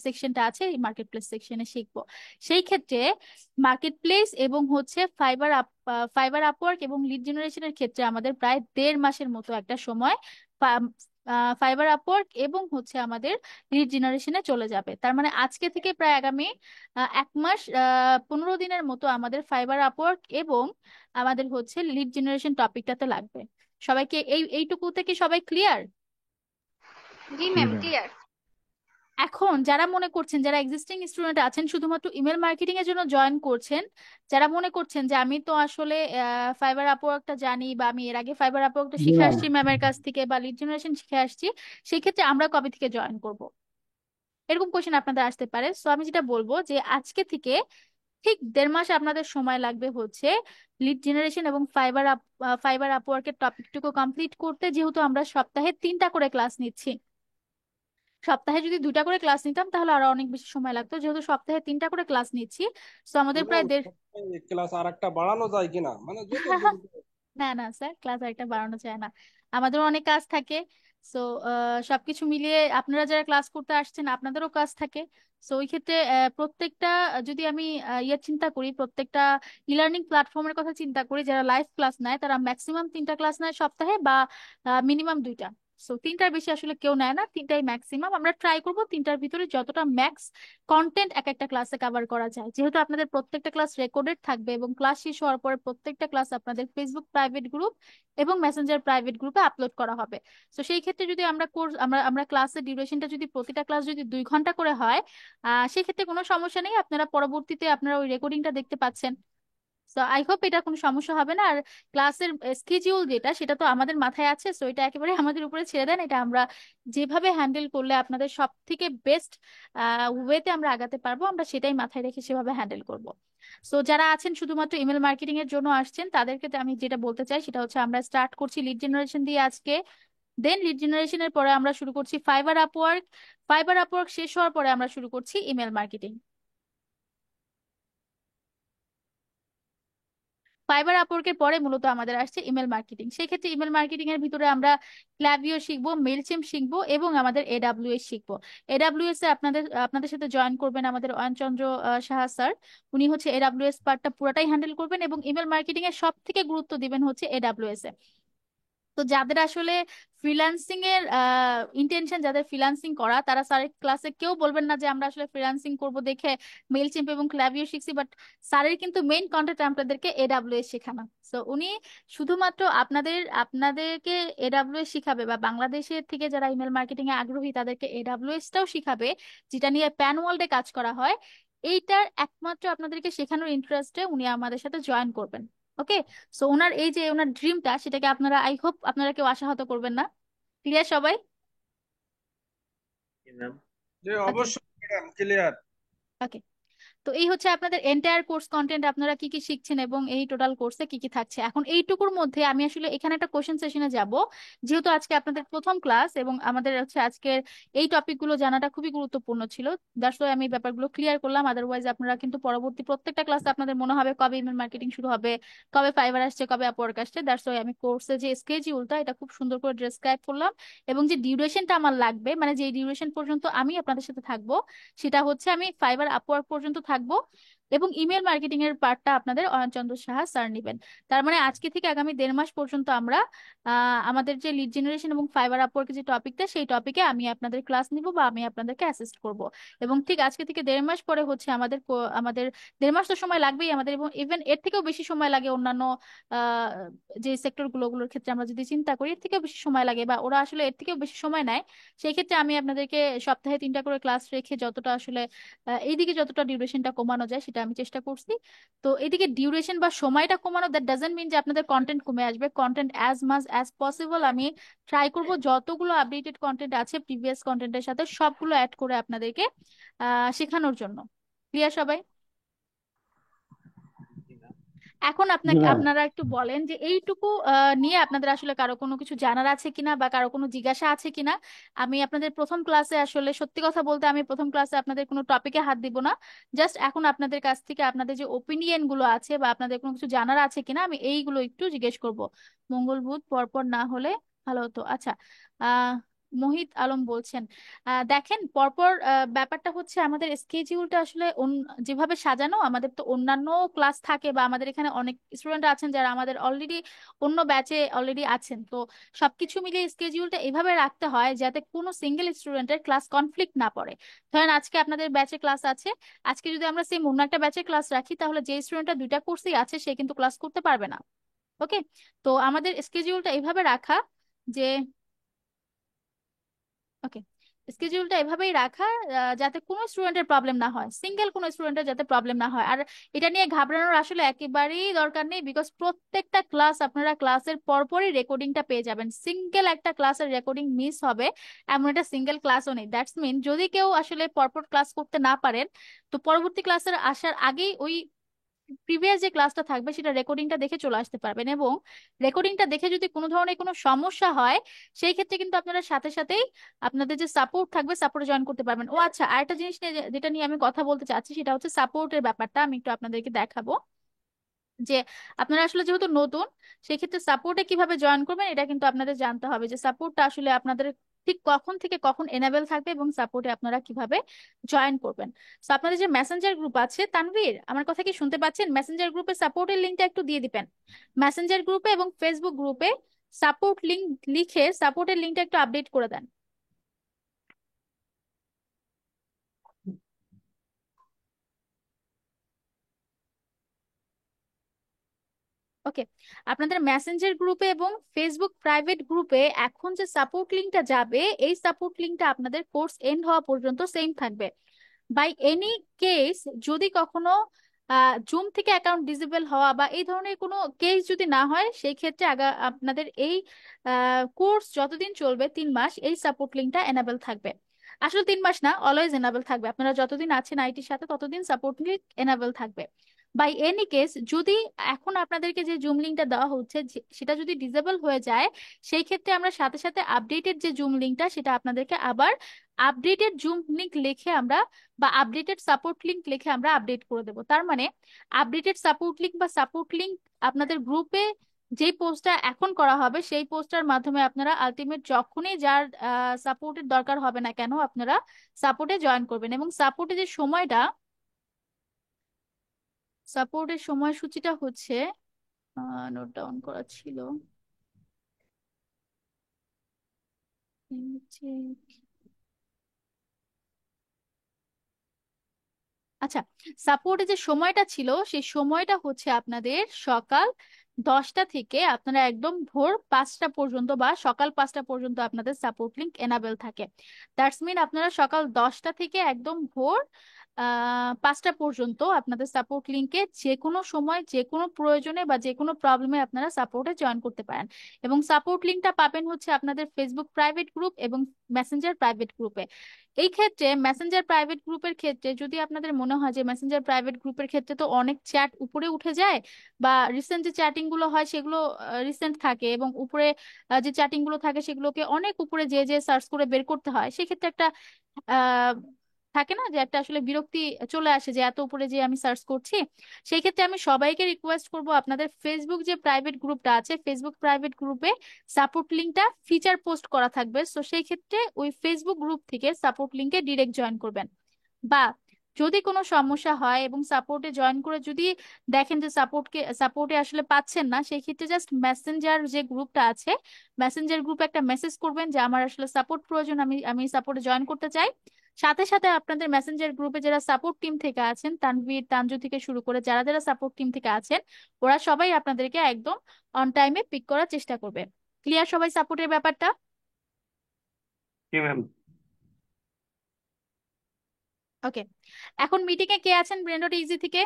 A: সেকশনটা আছে এই মার্কেট প্লেস সেকশনে শিখবো। সেই ক্ষেত্রে মার্কেট প্লেস এবং ফাইবার আপওয়ার্ক এবং লিড জেনারেশনের ক্ষেত্রে আমাদের প্রায় 1.5 মাসের মতো একটা সময় ফাইবার আপওয়ার্ক এবং আমাদের লিড জেনারেশনে চলে যাবে। তার মানে আজকে থেকে প্রায় আগামী 1 মাস 15 দিনের মতো আমাদের ফাইবার আপওয়ার্ক এবং আমাদের লিড জেনারেশন টপিকটাতে লাগবে। সবাইকে এইটুকু থেকে সবাই ক্লিয়ার?
H: জি
F: জি
H: ম্যাম,
F: ম্যাম।
H: ক্লিয়ার।
A: এখন যারা মনে করছেন, যারা এক্সিস্টিং স্টুডেন্ট আছেন শুধুমাত্র ইমেল মার্কেটিং এর জন্য জয়েন করছেন, যারা মনে করছেন যে আমি তো আসলে ফাইবার আপওয়ার্কটা জানি বা আমি এর আগে ফাইবার আপওয়ার্কটা
E: জি
A: শিখে
E: ম্যাম।
A: আসছি ম্যামের কাছ থেকে বা লিড জেনারেশন শিখে আসছি, সেই ক্ষেত্রে আমরা কবে থেকে জয়েন করব, এরকম কোশ্চেন আপনাদের আসতে পারে। সো আমি যেটা বলবো যে আজকে থেকে ঠিক 1.5 মাস আপনাদের সময় লাগবে লিড জেনারেশন এবং ফাইবার আপওয়ার্কের টপিকটুকু কমপ্লিট করতে, যেহেতু আমরা সপ্তাহে 3টা করে ক্লাস নিচ্ছি। সপ্তাহে যদি 2টা করে ক্লাস নিতাম তাহলে আরো অনেক বেশি সময় লাগতো, যেহেতু সপ্তাহে 3টা করে ক্লাস নিচ্ছি। তো আমাদের প্রায়
J: ম্যাম
A: দেড়
J: ক্লাস আর একটা বাড়ানো যায় কিনা, মানে যত দ্রুত।
A: না না স্যার, ক্লাস আরেকটা বাড়ানো যায় না, আমাদেরও অনেক কাজ থাকে। সো সবকিছু মিলিয়ে আপনারা যারা ক্লাস করতে আসছেন আপনাদেরও কাজ থাকে। সো ওই ক্ষেত্রে প্রত্যেকটা যদি আমি চিন্তা করি, প্রত্যেকটা ই লার্নিং প্ল্যাটফর্মের কথা চিন্তা করি, যারা লাইভ ক্লাস নেয় তারা ম্যাক্সিমাম 3টা ক্লাস নেয় সপ্তাহে, বা মিনিমাম 2টা। সো 3টার বেশি আসলে কেউ নেয় না, 3টাই ম্যাক্সিমাম। আমরা ট্রাই করবো 3টার ভিতরে যতটা ম্যাক্স কন্টেন্ট এক একটা ক্লাসে কভার করা যায়, যেহেতু আপনাদের প্রত্যেকটা ক্লাস রেকর্ডেড থাকবে এবং ক্লাস শেষ হওয়ার পরে প্রত্যেকটা ক্লাস আপনাদের ফেসবুক প্রাইভেট গ্রুপ এবং মেসেঞ্জার প্রাইভেট গ্রুপে আপলোড করা হবে। তো সেই ক্ষেত্রে যদি আমরা কোর্স আমরা ক্লাসের ডিউরেশনটা যদি প্রতিটা ক্লাস যদি 2 ঘন্টা করে হয়, সেক্ষেত্রে কোনো সমস্যা নেই, আপনারা পরবর্তীতে আপনারা ওই রেকর্ডিংটা দেখতে পাচ্ছেন। সো আই হোপ এটা কোনো সমস্যা হবে না। আর ক্লাসের স্কেডিউল যেটা সেটা তো আমাদের মাথায় আছে, সো এটা একেবারে আমাদের উপরে ছেড়ে দেন, এটা আমরা যেভাবে হ্যান্ডেল করলে আপনাদের সব থেকে বেস্ট ওয়েতে আমরা আগাতে পারবো আমরা সেটাই মাথায় রেখে সেভাবে হ্যান্ডেল করব। সো যারা আছেন শুধুমাত্র ইমেল মার্কেটিং এর জন্য আসছেন তাদেরকে তো আমি যেটা বলতে চাই সেটা আমরা স্টার্ট করছি লিড জেনারেশন দিয়ে আজকে। দেন লিড জেনারেশনের পরে আমরা শুরু করছি ফাইবার আপওয়ার্ক। ফাইবার আপওয়ার্ক শেষ হওয়ার পরে আমরা শুরু করছি ইমেল মার্কেটিং। ফাইবার আপওয়ার্কের পরে মূলত আমাদের আসছে ইমেল মার্কেটিং। সেই ক্ষেত্রে ইমেল মার্কেটিং এর ভিতরে আমরা ক্লাভিও শিখবো, মেলচিম শিখবো এবং আমাদের এডাব্লিউএস শিখবো। এডাব্লিউএস এ আপনাদের সাথে জয়েন করবেন আমাদের অয়নচন্দ্র সাহা স্যার। উনি হচ্ছে এডাব্লিউএস পার্টটা পুরোটাই হ্যান্ডেল করবেন এবং ইমেল মার্কেটিং এর সব থেকে গুরুত্ব দিবেন হচ্ছে এডাব্লিউএস এ। তো যাদের আসলে ফ্রিল্যান্সিং এর ইন্টেনশন, যাদের ফ্রিল্যান্সিং করা, তারা স্যারের ক্লাসে কেউ বলবেন না যে আমরা আসলে ফ্রিল্যান্সিং করব দেখে মেইলচিম্প এবং ক্লাভিও শিখছি, বাট স্যারের কিন্তু মেইন কন্টেন্ট আপনাদেরকে এডাব্লিউএস শেখানো। তো উনি শুধুমাত্র আপনাদেরকে এডাব্লিউএস শিখাবে, বা বাংলাদেশের থেকে যারা ইমেল মার্কেটিং এ আগ্রহী তাদেরকে এডাব্লিউএস টাও শিখাবে, যেটা নিয়ে প্যান ওয়ার্ল্ডে কাজ করা হয়। এইটার একমাত্র আপনাদেরকে শেখানোর ইন্টারেস্টে উনি আমাদের সাথে জয়েন করবেন। ওকে, সো ওনার এই যে ওনার ড্রিমটা, সেটাকে আপনারা, আই হোপ আপনারা কেউ আশাহত করবেন না। ক্লিয়ার সবাই?
B: জি ম্যাম।
J: যে
A: ওকে
J: অবশ্যই ম্যাডাম ক্লিয়ার।
A: ওকে। তো এই হচ্ছে আপনাদের এন্টায়ার কোর্স কন্টেন্ট, আপনারা কি কি শিখছেন এবং এই টোটাল কোর্সে কি কি থাকছে। এখন এইটুকুর মধ্যে আমি আসলে এখানে একটা কোশ্চেন সেশনে যাব, যেহেতু আজকে আপনাদের প্রথম ক্লাস এবং আমাদের হচ্ছে আজকের এই টপিকগুলো জানাটা খুবই গুরুত্বপূর্ণ ছিল। দ্যাটস ওয়াই আমি এই ব্যাপারগুলো ক্লিয়ার করলাম। আদারওয়াইজ আপনারা কিন্তু পরবর্তী প্রত্যেকটা ক্লাসে আপনাদের মনে হবে কবে ইমেল মার্কেটিং শুরু হবে, কবে ফাইবার আসছে, কবে আপওয়ার্ক আসছে। দ্যাটস ওয়াই আমি কোর্সে যে স্কেডিউলটা এটা খুব সুন্দর করে ডেসক্রাইব করলাম, এবং যে ডিউরেশনটা আমার লাগবে, মানে যে ডিউরেশন পর্যন্ত আমি আপনাদের সাথে থাকবো, সেটা হচ্ছে আমি ফাইবার আপওয়ার্ক পর্যন্ত থাকবো, এবং ইমেল মার্কেটিং এর পার্টটা আপনাদের অয়নচন্দ্র সাহা স্যার নেবেন। তার মানে আজকে থেকে আগামী 1.5 মাস পর্যন্ত আমরা আমাদের যে লিড জেনারেশন এবং ফাইবার আপওয়ার্কের যে টপিকটা, সেই টপিকে আমি আপনাদের ক্লাস নিব বা আমি আপনাদেরকে অ্যাসিস্ট করব। এবং ঠিক আজকে থেকে 1.5 মাস পরে হচ্ছে আমাদের 1.5 মাস তো সময় লাগবেই আমাদের, এবং ইভেন এর থেকেও বেশি সময় লাগে অন্যান্য আহ যে সেক্টর গুলোর ক্ষেত্রে আমরা যদি চিন্তা করি, এর থেকেও বেশি সময় লাগে, বা ওরা আসলে এর থেকেও বেশি সময় নেয়। সেই ক্ষেত্রে আমি আপনাদেরকে সপ্তাহে 3টা করে ক্লাস রেখে যতটা আসলে এইদিকে যতটা ডিউরেশনটা কমানো যায় সেটা আমি চেষ্টা করছি। তো এদিকে ডিউরেশন বা সময়টা কমানো, দ্যাট ডাজন্ট মিন যে আপনাদের কন্টেন্ট কমে আসবে। Content as much as possible আমি ট্রাই করব যতগুলো আপডেটেড কন্টেন্ট আছে প্রিভিয়াস কন্টেন্টের সাথে সবগুলো অ্যাড করে আপনাদেরকে শেখানোর জন্য। ক্লিয়ার সবাই?
B: জি ম্যাম।
A: এখন
E: জি ম্যাম।
A: আপনারা একটু বলেন যে এইটুকু নিয়ে আপনাদের আসলে কারো কোনো কিছু জানার আছে কিনা বা কারো কোনো জিজ্ঞাসা আছে কিনা। আমি আপনাদের প্রথম ক্লাসে আসলে সত্যি কথা বলতে আমি প্রথম ক্লাসে আপনাদের কোনো টপিকে হাত দিব না। জাস্ট এখন আপনাদের কাছ থেকে আপনাদের যে ওপিনিয়ন গুলো আছে বা আপনাদের কোনো কিছু জানার আছে কিনা, আমি এইগুলো একটু জিজ্ঞেস করব। মঙ্গল বুধ পরপর না হলে ভালো হতো। আচ্ছা, আহ মোহিত আলম বলছেন, দেখেন পরপর ব্যাপারটা হচ্ছে আমাদের স্কেজিউলটা আসলে যেভাবে সাজানো, আমাদের তো অন্যান্য ক্লাস থাকে বা আমাদের এখানে অনেক স্টুডেন্ট আছেন যারা আমাদের অলরেডি অন্য ব্যাচে অলরেডি আছেন। তো সবকিছু মিলিয়ে স্কেজিউলটা এভাবে রাখতে হয় যাতে কোনো সিঙ্গেল স্টুডেন্টের ক্লাস কনফ্লিক্ট না পড়ে। ধরেন আজকে আপনাদের ব্যাচে ক্লাস আছে, আজকে যদি আমরা সেম অন্য একটা ব্যাচে ক্লাস রাখি, তাহলে যে স্টুডেন্টটা 2টা কোর্সই আছে সে কিন্তু ক্লাস করতে পারবে না। ওকে, তো আমাদের স্কেজিউলটা এভাবে রাখা যে, ওকে, স্কেডিউলটা এভাবেই রাখা যাতে কোনো স্টুডেন্টের প্রবলেম না হয়, সিঙ্গেল কোনো স্টুডেন্টের যাতে প্রবলেম না হয়। আর এটা নিয়ে ঘাবড়ানোর আসলে একেবারেই দরকার নেই, বিকজ প্রত্যেকটা ক্লাস আপনারা ক্লাসের পরপরই রেকর্ডিংটা পেয়ে যাবেন। সিঙ্গেল একটা ক্লাসের রেকর্ডিং মিস হবে এমন একটা সিঙ্গেল ক্লাসও নেই। দ্যাটস মিন যদি কেউ আসলে পরপর ক্লাস করতে না পারেন, তো পরবর্তী ক্লাসের আসার আগেই ওই প্রিভিয়াস যে ক্লাসটা থাকবে সেটা রেকর্ডিংটা দেখে চলে আসতে পারবেন, এবং রেকর্ডিংটা দেখে যদি কোনো ধরনের কোনো সমস্যা হয়, সেই ক্ষেত্রে কিন্তু আপনারা সাথে সাথেই আপনাদের যে সাপোর্ট থাকবে সাপোর্টে জয়েন করতে পারবেন। ও আচ্ছা, আরেকটা জিনিস নিয়ে যেটা নিয়ে আমি কথা বলতে চাচ্ছি সেটা হচ্ছে সাপোর্টের ব্যাপারটা। আমি একটু আপনাদেরকে দেখাবো যে আপনারা আসলে যেহেতু নতুন, সেক্ষেত্রে সাপোর্টে কিভাবে জয়েন করবেন এটা কিন্তু আপনাদের জানতে হবে, যে সাপোর্টটা আসলে আপনাদের ঠিক কখন থেকে কখন এনাবেল থাকবে এবং সাপোর্টে আপনারা কিভাবে জয়েন করবেন। তো আপনাদের যে মেসেঞ্জার গ্রুপ আছে, তানভীর আমার কথা কি শুনতে পাচ্ছেন? মেসেঞ্জার গ্রুপে সাপোর্টের লিঙ্কটা একটু দিয়ে দিবেন। মেসেঞ্জার গ্রুপে এবং ফেসবুক গ্রুপে সাপোর্ট লিঙ্ক লিখে সাপোর্টের লিঙ্কটা একটু আপডেট করে দেন। ওকে, আপনাদের মেসেঞ্জার গ্রুপে এবং ফেসবুক প্রাইভেট গ্রুপে এখন যে সাপোর্ট লিঙ্কটা যাবে, এই সাপোর্ট লিঙ্কটা আপনাদের কোর্স এন্ড হওয়া পর্যন্ত সেম থাকবে। বাই এনি কেস যদি কখনো জুম থেকে অ্যাকাউন্ট ডিসেবল হওয়া বা এই ধরনের কোনো কেস যদি না হয়, সেই ক্ষেত্রে আপনাদের এই কোর্স যতদিন চলবে 3 মাস এই সাপোর্ট লিঙ্কটা এনাবেল থাকবে। আসলে 3 মাস না, অলওয়েজ এনাবেল থাকবে। আপনারা যতদিন আছেন আইটির সাথে ততদিন সাপোর্ট লিঙ্ক এনাবেল থাকবে। বাই এনি কেস যদি এখন আপনাদেরকে যে জুম লিঙ্কটা দেওয়া হচ্ছে সেটা যদি ডিসেবল হয়ে যায়, সেই ক্ষেত্রে আমরা সাথে সাথে আপডেটেড যে জুম লিঙ্কটা সেটা আপনাদেরকে আবার আপডেটেড জুম লিঙ্ক লিখে আমরা বা আপডেটেড সাপোর্ট লিঙ্ক লিখে আমরা আপডেট করে দেবো। তার মানে আপডেটেড সাপোর্ট লিঙ্ক বা সাপোর্ট লিঙ্ক আপনাদের গ্রুপে যে পোস্টটা এখন করা হবে সেই পোস্টার মাধ্যমে আপনারা আলটিমেট যখনই যার সাপোর্টের দরকার হবে না কেন আপনারা সাপোর্টে জয়েন করবেন। এবং সাপোর্টে যে সময়টা, সাপোর্টের সময়সূচিটা হচ্ছে নোট ডাউন করা ছিল। আচ্ছা, সাপোর্টে যে সময়টা ছিল সেই সময়টা হচ্ছে আপনাদের সকাল 10টা থেকে আপনারা একদম ভোর 5টা পর্যন্ত বা সকাল 5টা পর্যন্ত আপনাদের সাপোর্ট লিঙ্ক এনাবেল থাকে। দ্যাটস মিন আপনারা সকাল 10টা থেকে একদম ভোর 5টা পর্যন্ত আপনাদের সাপোর্ট লিঙ্কে যে কোনো সময় যে কোনো প্রয়োজনে বা যে কোনো প্রবলেমে আপনারা সাপোর্টে জয়েন করতে পারেন। এবং সাপোর্ট লিঙ্কটা পাবেন হচ্ছে আপনাদের ফেসবুক প্রাইভেট গ্রুপ এবং মেসেঞ্জার প্রাইভেট গ্রুপে। এই ক্ষেত্রে মেসেঞ্জার প্রাইভেট গ্রুপের ক্ষেত্রে যদি আপনাদের মনে হয় যে মেসেঞ্জার প্রাইভেট গ্রুপের ক্ষেত্রে তো অনেক চ্যাট উপরে উঠে যায় বা রিসেন্ট যে চ্যাটিং গুলো হয় সেগুলো রিসেন্ট থাকে এবং উপরে যে চ্যাটিং গুলো থাকে সেগুলোকে অনেক উপরে যে যে সার্চ করে বের করতে হয়, সেক্ষেত্রে একটা আহ থাকে না যে একটা আসলে বিরক্তি চলে আসে যে এত উপরে যে আমি সার্চ করছি। সেই ক্ষেত্রে আমি সবাইকে রিকোয়েস্ট করব আপনাদের ফেসবুক যে প্রাইভেট গ্রুপটা আছে ফেসবুক প্রাইভেট গ্রুপে সাপোর্ট লিঙ্কটা ফিচার পোস্ট করা থাকবে। তো সেই ক্ষেত্রে ওই ফেসবুক গ্রুপ থেকে সাপোর্ট লিঙ্কে ডিরেক্ট জয়েন করবেন। বা যদি কোনো সমস্যা হয় এবং সাপোর্টে জয়েন করে যদি দেখেন যে সাপোর্টে আসলে পাচ্ছেন না, সেই ক্ষেত্রে জাস্ট মেসেঞ্জার যে গ্রুপটা আছে মেসেঞ্জার গ্রুপে একটা মেসেজ করবেন যে আমার আসলে সাপোর্ট প্রয়োজন, আমি আমি সাপোর্টে জয়েন করতে চাই। সাথে সাথে আপনাদের মেসেঞ্জার গ্রুপে যারা সাপোর্ট টিম থেকে আছেন, তানভীর তানজু থেকে শুরু করে যারা যারা সাপোর্ট টিম থেকে আছেন, ওরা সবাই আপনাদেরকে একদম অন টাইমে পিক করার চেষ্টা করবে। ক্লিয়ার সবাই সাপোর্টের ব্যাপারটা?
B: জি ম্যাম।
A: ওকে, এখন মিটিং এ কে আছেন ব্রেন্ডট ইজি থেকে?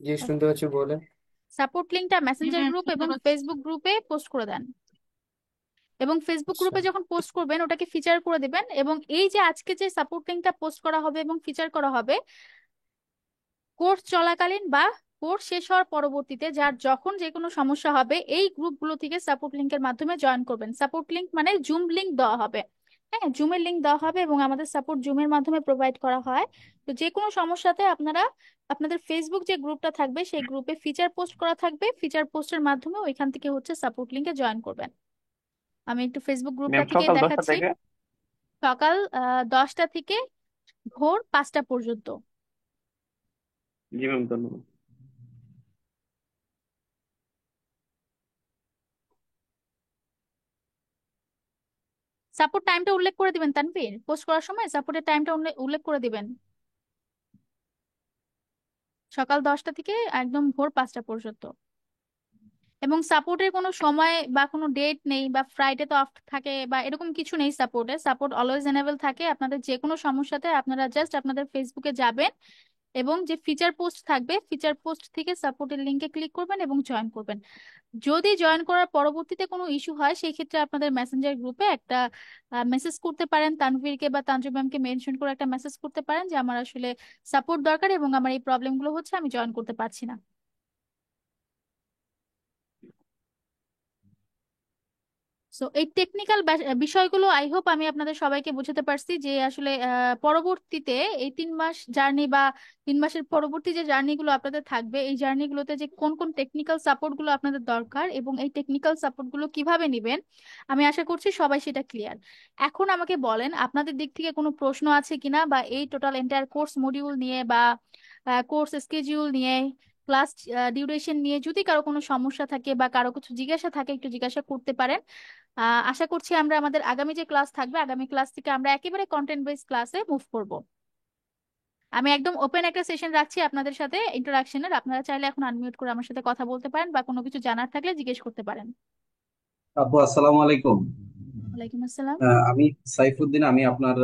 K: জি শুনতে পাচ্ছি, বলেন।
A: সাপোর্ট লিঙ্কটা মেসেঞ্জার গ্রুপ এবং ফেসবুক গ্রুপে পোস্ট করে দেন। এবং ফেসবুক
K: আচ্ছা
A: গ্রুপে যখন পোস্ট করবেন ওটাকে ফিচার করে দিবেন। এবং এই যে আজকে যে সাপোর্ট লিঙ্কটা পোস্ট করা হবে এবং ফিচার করা হবে, কোর্স চলাকালীন বা কোর্স শেষ হওয়ার পরবর্তীতে যার যখন যে কোনো সমস্যা হবে এই গ্রুপগুলো থেকে সাপোর্ট লিঙ্কের মাধ্যমে জয়েন করবেন। সাপোর্ট লিঙ্ক মানে জুম লিঙ্ক দেওয়া হবে, হ্যাঁ জুমের লিঙ্ক দেওয়া হবে এবং আমাদের সাপোর্ট জুমের মাধ্যমে প্রোভাইড করা হয়। তো যে কোনো সমস্যাতে আপনারা আপনাদের ফেসবুক যে গ্রুপটা থাকবে সেই গ্রুপে ফিচার পোস্ট করা থাকবে, ফিচার পোস্টের মাধ্যমে ওইখান থেকে হচ্ছে সাপোর্ট লিঙ্কে জয়েন করবেন। আমি একটু ফেসবুক গ্রুপটা
B: ম্যাম
A: থেকে
B: সকাল 10টা
A: দেখাচ্ছি।
B: থেকে?
A: সকাল 10টা থেকে ভোর 5টা পর্যন্ত।
B: জি ম্যাম, ধন্যবাদ।
A: সাপোর্ট টাইমটা উল্লেখ করে দিবেন তানভীর, পোস্ট করার সময় সাপোর্টের টাইমটা উল্লেখ করে দিবেন। সকাল 10টা থেকে একদম ভোর 5টা পর্যন্ত। এবং সাপোর্টের কোনো সময় বা কোনো ডেট নেই বা ফ্রাইডে তো অফ থাকে বা এরকম কিছু নেই। সাপোর্টে সাপোর্ট অলওয়েজ এনেবল থাকে। আপনাদের যে কোনো সমস্যাতে আপনারা জাস্ট আপনাদের ফেসবুকে যাবেন এবং যে ফিচার পোস্ট থাকবে ফিচার পোস্ট থেকে সাপোর্টের লিঙ্কে ক্লিক করবেন এবং জয়েন করবেন। যদি জয়েন করার পরবর্তীতে কোনো ইস্যু হয় সেই ক্ষেত্রে আপনাদের মেসেঞ্জার গ্রুপে একটা মেসেজ করতে পারেন, তানভীরকে বা তানজু ম্যামকে মেনশন করে একটা মেসেজ করতে পারেন যে আমার আসলে সাপোর্ট দরকার এবং আমার এই প্রবলেমগুলো হচ্ছে, আমি জয়েন করতে পারছি না। সো এই টেকনিক্যাল বিষয়গুলো আই হোপ আমি আপনাদের সবাইকে বোঝাতে পারছি যে আসলে পরবর্তীতে এই 3 মাস জার্নি বা 3 মাসের পরবর্তী যে জার্নিগুলো আপনাদের থাকবে এই জার্নিগুলোতে যে কোন কোন টেকনিক্যাল সাপোর্ট গুলো আপনাদের দরকার এবং এই টেকনিক্যাল সাপোর্ট গুলো কিভাবে নেবেন, আমি আশা করছি সবাই সেটা ক্লিয়ার। এখন আমাকে বলেন আপনাদের দিক থেকে কোনো প্রশ্ন আছে কিনা বা এই টোটাল এন্টায়ার কোর্স মডিউল নিয়ে বা কোর্স স্কেডিউল নিয়ে ক্লাস ডিউরেশন নিয়ে যদি কারো কোনো সমস্যা থাকে বা কারো কিছু জিজ্ঞাসা থাকে একটু জিজ্ঞাসা করতে পারেন। আশা করছি আমরা আমাদের আগামী যে ক্লাস থাকবে আগামী ক্লাস থেকে আমরা একেবারে কন্টেন্ট বেস ক্লাসে মুভ করব। আমি একদম ওপেন একটা সেশন রাখছি আপনাদের সাথে ইন্টারাকশনের। আপনারা চাইলে এখন আনমিউট করে আমার সাথে কথা বলতে পারেন বা কোনো কিছু জানার থাকলে জিজ্ঞেস করতে পারেন।
L: আপু আসসালামু আলাইকুম।
A: ওয়ালাইকুম আসসালাম।
L: আমি সাইফুদ্দিন, আমি আপনার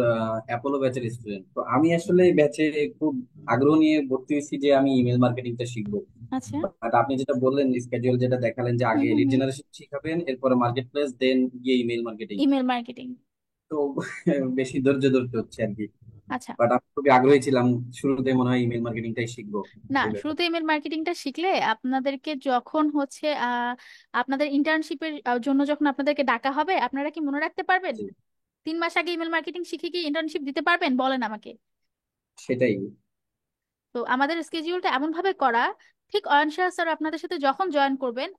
L: অ্যাপোলো ব্যাচের স্টুডেন্ট। তো আমি আসলে ব্যাচে খুব আগ্রহ নিয়ে ভর্তি হয়েছি যে আমি ইমেল মার্কেটিংটা শিখবো।
A: আচ্ছা।
L: বাট আপনি যেটা বললেন স্কেডিউল যেটা দেখালেন যে
A: হুম
L: আগে
A: হুম
L: লিড
A: হুম।
L: জেনারেশন শিখাবেন, এরপরে মার্কেট প্লেস, দেন গিয়ে ইমেল মার্কেটিং।
A: Email marketing.
L: তো বেশি ধৈর্য ধরতে হচ্ছে আর কি।
A: আচ্ছা,
L: বাট আমি খুবই আগ্রহী ছিলাম, শুরুতে মনে হয় ইমেল মার্কেটিংটাই শিখবো
A: না
L: এই ব্যাপারে।
A: শুরুতে ইমেল মার্কেটিংটা শিখলে আপনাদেরকে যখন হচ্ছে আপনাদের ইন্টার্নশিপের জন্য যখন আপনাদেরকে ডাকা হবে, আপনারা কি মনে রাখতে পারবেন?
L: জি,
A: 3 মাস আগে ইমেল মার্কেটিং শিখে কি ইন্টার্নশিপ দিতে পারবেন বলেন আমাকে?
L: সেটাই।
A: তো আমাদের স্কেজিউলটা এমন ভাবে করা, ঠিক অয়ন স্যার আপনাদের সাথে যখন জয়েন করবেন,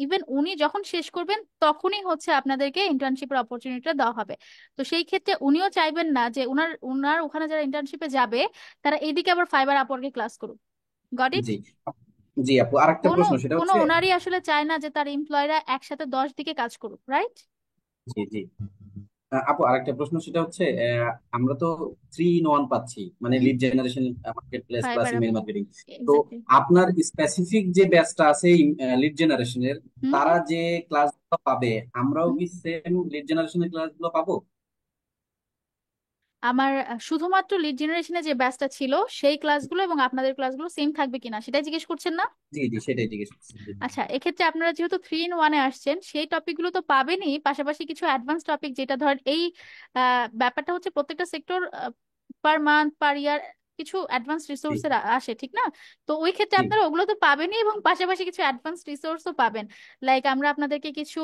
A: ইভেন উনি যখন শেষ করবেন তখনই হচ্ছে আপনাদেরকে ইন্টার্নশিপের অপরচুনিটিটা দেওয়া হবে। তো সেই ক্ষেত্রে উনিও চাইবেন না যে উনার উনার ওখানে যারা ইন্টার্নশিপে যাবে তারা এইদিকে আবার ফাইবার আপওয়ার্কে ক্লাস করুক। Got it?
L: জি জি আপু, আরেকটা
A: কোনো
L: প্রশ্ন সেটা
A: কোনো
L: হচ্ছে,
A: ওনারই আসলে চায় না যে তার এমপ্লয়িরা একসাথে 10 দিকে কাজ করুক, রাইট?
L: জি জি আপু আরেকটা প্রশ্ন সেটা হচ্ছে, আমরা তো 3 in 1 পাচ্ছি, মানে lead generation, market place plus
A: fibre
L: email
A: Upwork,
L: marketing. তো
A: এক্স্যাক্টলি।
L: আপনার স্পেসিফিক যে ব্যাচটা আছে লিড জেনারেশনের,
A: হুম
L: তারা
A: হুম
L: যে ক্লাসগুলো পাবে, আমরাও
A: হুম।
L: কি সেম লিড জেনারেশনের ক্লাসগুলো পাবো?
A: আমার শুধুমাত্র লিড জেনারেশনে যে ব্যাচটা ছিল সেই ক্লাসগুলো এবং আপনাদের ক্লাসগুলো সেম থাকবে কিনা সেটাই জিজ্ঞেস করছেন না?
L: জি জি, সেটাই জিজ্ঞেস করছি। জি
A: আচ্ছা, এক্ষেত্রে আপনারা যেহেতু 3 in 1-এ আসছেন, সেই টপিকগুলো তো পাবেনই, পাশাপাশি কিছু অ্যাডভান্স টপিক, যেটা ধরেন এই ব্যাপারটা হচ্ছে প্রত্যেকটা সেক্টর পার মান্থ পার ইয়ার কিছু অ্যাডভান্স
L: জি
A: রিসোর্সের আসে, ঠিক না? তো ওই ক্ষেত্রে
L: জি
A: আপনারা ওগুলো তো পাবেনই এবং পাশাপাশি কিছু অ্যাডভান্স রিসোর্সও পাবেন। লাইক আমরা আপনাদেরকে কিছু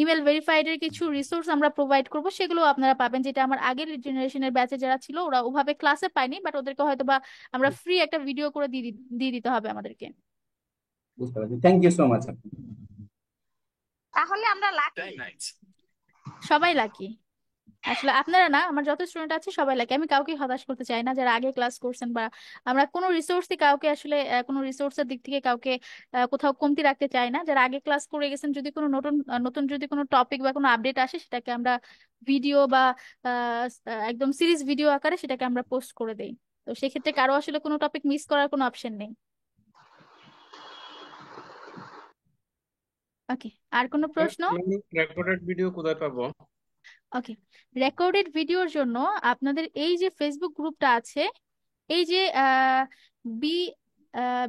A: ইমেল ভেরিফাইডের কিছু রিসোর্স আমরা প্রোভাইড করব, সেগুলো আপনারা পাবেন, যেটা আমার আগের জেনারেশনের ব্যাচে যারা ছিল ওরা ওভাবে ক্লাসে পায়নি, বাট ওদেরকে হয়তো বা আমরা ফ্রি একটা ভিডিও করে দিয়ে দিতে হবে আমাদেরকে।
L: বুঝতে পারছি, থ্যাংক ইউ সো মাচ আপু।
H: তাহলে আমরা লাকি।
A: সবাই লাকি। আসলে আপনারা না, আমার যত স্টুডেন্ট আছে সবাই লাগে, আমি কাউকে হতাশ করতে চাই না যারা আগে ক্লাস করছেন, বা আমরা কোনো রিসোর্সই কাউকে আসলে কোনো রিসোর্সের দিক থেকে কাউকে কোথাও কমতি রাখতে চাই না। যারা আগে ক্লাস করে গেছেন, যদি কোনো নতুন নতুন যদি কোনো টপিক বা কোনো আপডেট আসে, সেটাকে আমরা ভিডিও বা একদম সিরিজ ভিডিও আকারে সেটাকে আমরা পোস্ট করে দেই। তো সেক্ষেত্রে কারো আসলে কোনো টপিক মিস করার কোনো অপশন নেই। ওকে, আর কোনো প্রশ্ন?
B: আমি রেকর্ডেড ভিডিও কোথায় পাবো?
A: ওকে, রেকর্ডেড ভিডিওর জন্য আপনাদের এই যে ফেসবুক গ্রুপটা আছে, এই যে B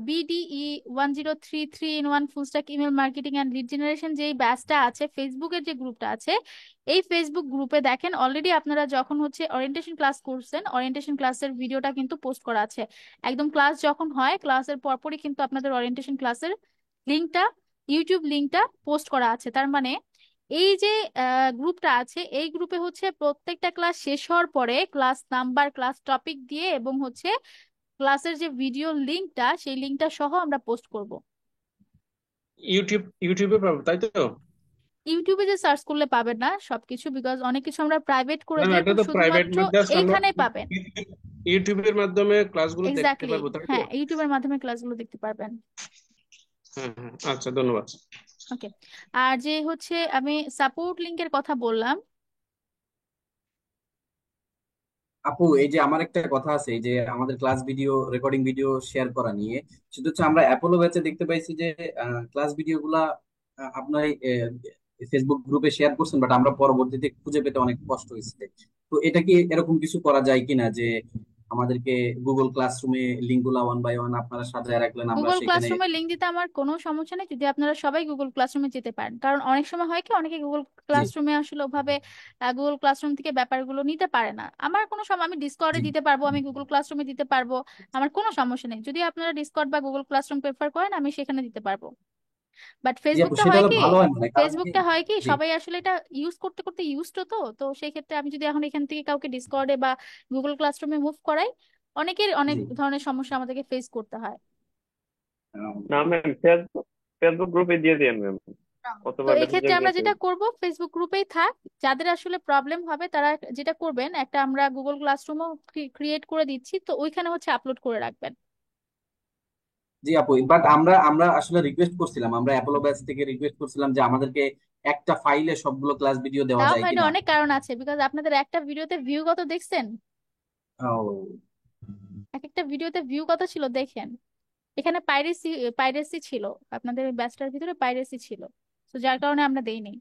A: BDE 1033 in 1 full stack email marketing and lead generation যেই ব্যাচটা আছে, ফেসবুকের যে গ্রুপটা আছে, এই ফেসবুক গ্রুপে দেখেন অলরেডি আপনারা যখন হচ্ছে ওরিয়েন্টেশন ক্লাস করছেন, ওরিয়েন্টেশন ক্লাসের ভিডিওটা কিন্তু পোস্ট করা আছে। একদম ক্লাস যখন হয়, ক্লাসের পরপরই কিন্তু আপনাদের ওরিয়েন্টেশন ক্লাসের লিঙ্কটা, ইউটিউব লিঙ্কটা পোস্ট করা আছে। তার মানে এই যে গ্রুপটা আছে, এই গ্রুপে হচ্ছে প্রত্যেকটা ক্লাস শেষ হওয়ার পরে ক্লাস নাম্বার, ক্লাস টপিক দিয়ে এবং হচ্ছে ক্লাসের যে ভিডিও লিংকটা, সেই লিংকটা সহ আমরা পোস্ট করব।
B: ইউটিউবে পাবো তাই তো?
A: ইউটিউবে যে সার্চ করলে পাবেন না সবকিছু, বিকজ অনেক কিছু আমরা প্রাইভেট করে
B: না না,
A: দিই,
B: এটা
A: তো
B: তো প্রাইভেট,
A: শুধুমাত্র
B: জাস্ট আমরা
A: এইখানে পাবেন।
B: ইউটিউবের মাধ্যমে ক্লাসগুলো দেখতে
A: এক্স্যাক্টলি,
B: পারবো তাই তো?
A: হ্যাঁ, ইউটিউবের মাধ্যমে ক্লাসগুলো দেখতে পারবেন।
B: হ্যাঁ হ্যাঁ, আচ্ছা ধন্যবাদ।
A: ওকে, আর যে হচ্ছে আমি সাপোর্ট লিংকের কথা বললাম।
L: আপু, এই যে আমার একটা কথা আছে, এই যে আমাদের class video, recording video share করা নিয়ে, সেটা হচ্ছে আমরা অ্যাপোলো ব্যাচে দেখতে পাইছি যে ক্লাস ভিডিও গুলা আপনার ফেসবুক গ্রুপে শেয়ার করছেন, বাট আমরা পরবর্তীতে খুঁজে পেতে অনেক কষ্ট হয়েছে। তো এটা কি এরকম কিছু করা যায় কিনা, যে আমাদেরকে গুগল ক্লাসরুমে লিঙ্ক গুলা 1 by 1 আপনারা সাজায় রাখলেন, আমরা
A: গুগল
L: সেখানে।
A: ক্লাসরুমে লিংক দিতে আমার কোনো সমস্যা নেই, যদি আপনারা সবাই গুগল ক্লাসরুমে যেতে পারেন, কারণ অনেক সময় হয় কি অনেকে গুগল
L: জি
A: ক্লাসরুমে আসলে ওভাবে গুগল ক্লাসরুম থেকে ব্যাপারগুলো নিতে পারে না। আমার কোনো সময়, আমি ডিসকর্ডে
L: জি
A: দিতে পারবো, আমি গুগল ক্লাসরুমে দিতে পারবো, আমার কোনো সমস্যা নেই। যদি আপনারা ডিসকর্ড বা গুগল ক্লাসরুম প্রেফার করেন, আমি সেখানে দিতে পারবো। বাট
L: জি আপু,
A: ফেসবুকটা
L: সেটা
A: হয়
L: হলে
A: কি,
L: ভালো হয় না, কারণ কি।
A: ফেসবুকটা হয় কি
L: জি
A: সবাই আসলে এটা ইউজ করতে করতে ইউজড তো, তো সেই ক্ষেত্রে আমি যদি এখন এখান থেকে কাউকে ডিসকর্ডে বা গুগল ক্লাসরুমে মুভ করাই, অনেকের অনেক
L: জি
A: ধরনের সমস্যা আমাদেরকে ফেস করতে হয়।
B: না ম্যাম, ফেসবুক ফেসবুক গ্রুপে দিয়ে দিন ম্যাম,
A: তো
B: অথবা
A: এক্ষেত্রে
B: মেসেঞ্জার
A: আমরা
B: গ্রুপে।
A: যেটা করব, ফেসবুক গ্রুপেই থাক। যাদের আসলে প্রবলেম হবে তারা যেটা করবেন, একটা আমরা গুগল ক্লাসরুমও ক্রিয়েট করে দিচ্ছি, তো ওইখানে হচ্ছে আপলোড করে রাখবেন।
L: জি আপু, বাট আমরা আমরা আসলে রিকোয়েস্ট করছিলাম, আমরা অ্যাপোলো ব্যাচ থেকে রিকোয়েস্ট করছিলাম যে আমাদেরকে একটা ফাইলে সবগুলো ক্লাস ভিডিও দেওয়া
A: দেওয়া
L: যায়
A: হয়নি
L: কিনা।
A: অনেক কারণ আছে, বিকজ আপনাদের একটা ভিডিওতে ভিউ কত দেখছেন?
L: ও,
A: এক একটা ভিডিওতে ভিউ কত ছিল দেখেন। এখানে পাইরেসি পাইরেসি ছিল, আপনাদের ব্যাচটার ভিতরে পাইরেসি ছিল, তো যার কারণে আমরা দেইনি।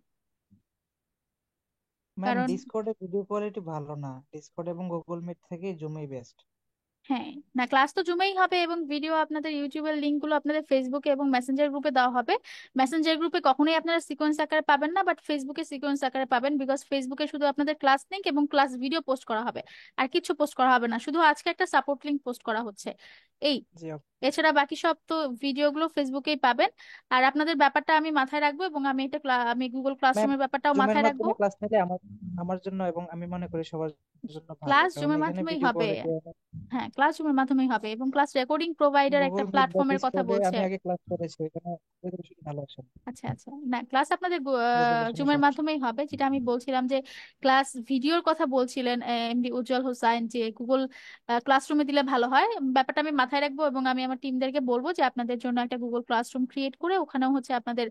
M: ম্যাম
A: কারণ
M: ডিসকর্ডে ভিডিও কোয়ালিটি ভালো না, ডিসকর্ড এবং গুগল মিট থেকে জুমই বেস্ট।
A: হ্যাঁ, না ক্লাস তো জুমেই হবে এবং ভিডিও আপনাদের ইউটিউবের লিংক গুলো আপনাদের ফেসবুকে এবং মেসেঞ্জার গ্রুপে দেওয়া হবে। মেসেঞ্জার গ্রুপে কখনোই আপনারা সিকোয়েন্স আকারে পাবেন না, বাট ফেসবুকে সিকোয়েন্স আকারে পাবেন, বিকজ ফেসবুকে শুধু আপনাদের ক্লাস লিংক এবং ক্লাস ভিডিও পোস্ট করা হবে, আর কিছু পোস্ট করা হবে না, শুধু আজকে একটা সাপোর্ট লিংক পোস্ট করা হচ্ছে এই।
M: জি আপু।
A: এছাড়া বাকি সব তো ভিডিওগুলো ফেসবুকেই পাবেন। আর আপনাদের ব্যাপারটা আমি মাথায় রাখবো এবং আমি এটা আমি গুগল
M: ম্যাম,
A: ক্লাসরুমের ব্যাপারটাও
M: জুমের
A: মাথায় রাখবো।
M: মাধ্যমে ক্লাস নিলে আমার আমার জন্য এবং আমি মনে করি সবার জন্য ভালো,
A: ক্লাস
M: কারণ
A: জুমের
M: এখানে
A: মাধ্যমেই
M: ভিডিও
A: হবে।
M: কলে
A: হ্যাঁ, ক্লাস জুমের মাধ্যমেই হবে এবং ক্লাস রেকর্ডিং প্রোভাইডার একটা
M: গুগল মিট বা
A: প্ল্যাটফর্মের কথা
M: ডিসকর্ডে
A: বলছে।
M: আমি আগে ক্লাস করেছি, এখানে রেজলিউশন ভালো আসে না,
A: আচ্ছা আচ্ছা, না ক্লাস আপনাদের
M: রেজলিউশনের
A: জুমের
M: সমস্যা।
A: মাধ্যমেই হবে, যেটা আমি বলছিলাম যে ক্লাস ভিডিওর কথা বলছিলেন এমডি উজ্জ্বল হোসাইন, যে গুগল ক্লাসরুমে দিলে ভালো হয়। ব্যাপারটা আমি মাথায় রাখবো এবং আমি আমার টিমদেরকে বলবো যে আপনাদের জন্য একটা গুগল ক্লাসরুম ক্রিয়েট করে ওখানেও হচ্ছে আপনাদের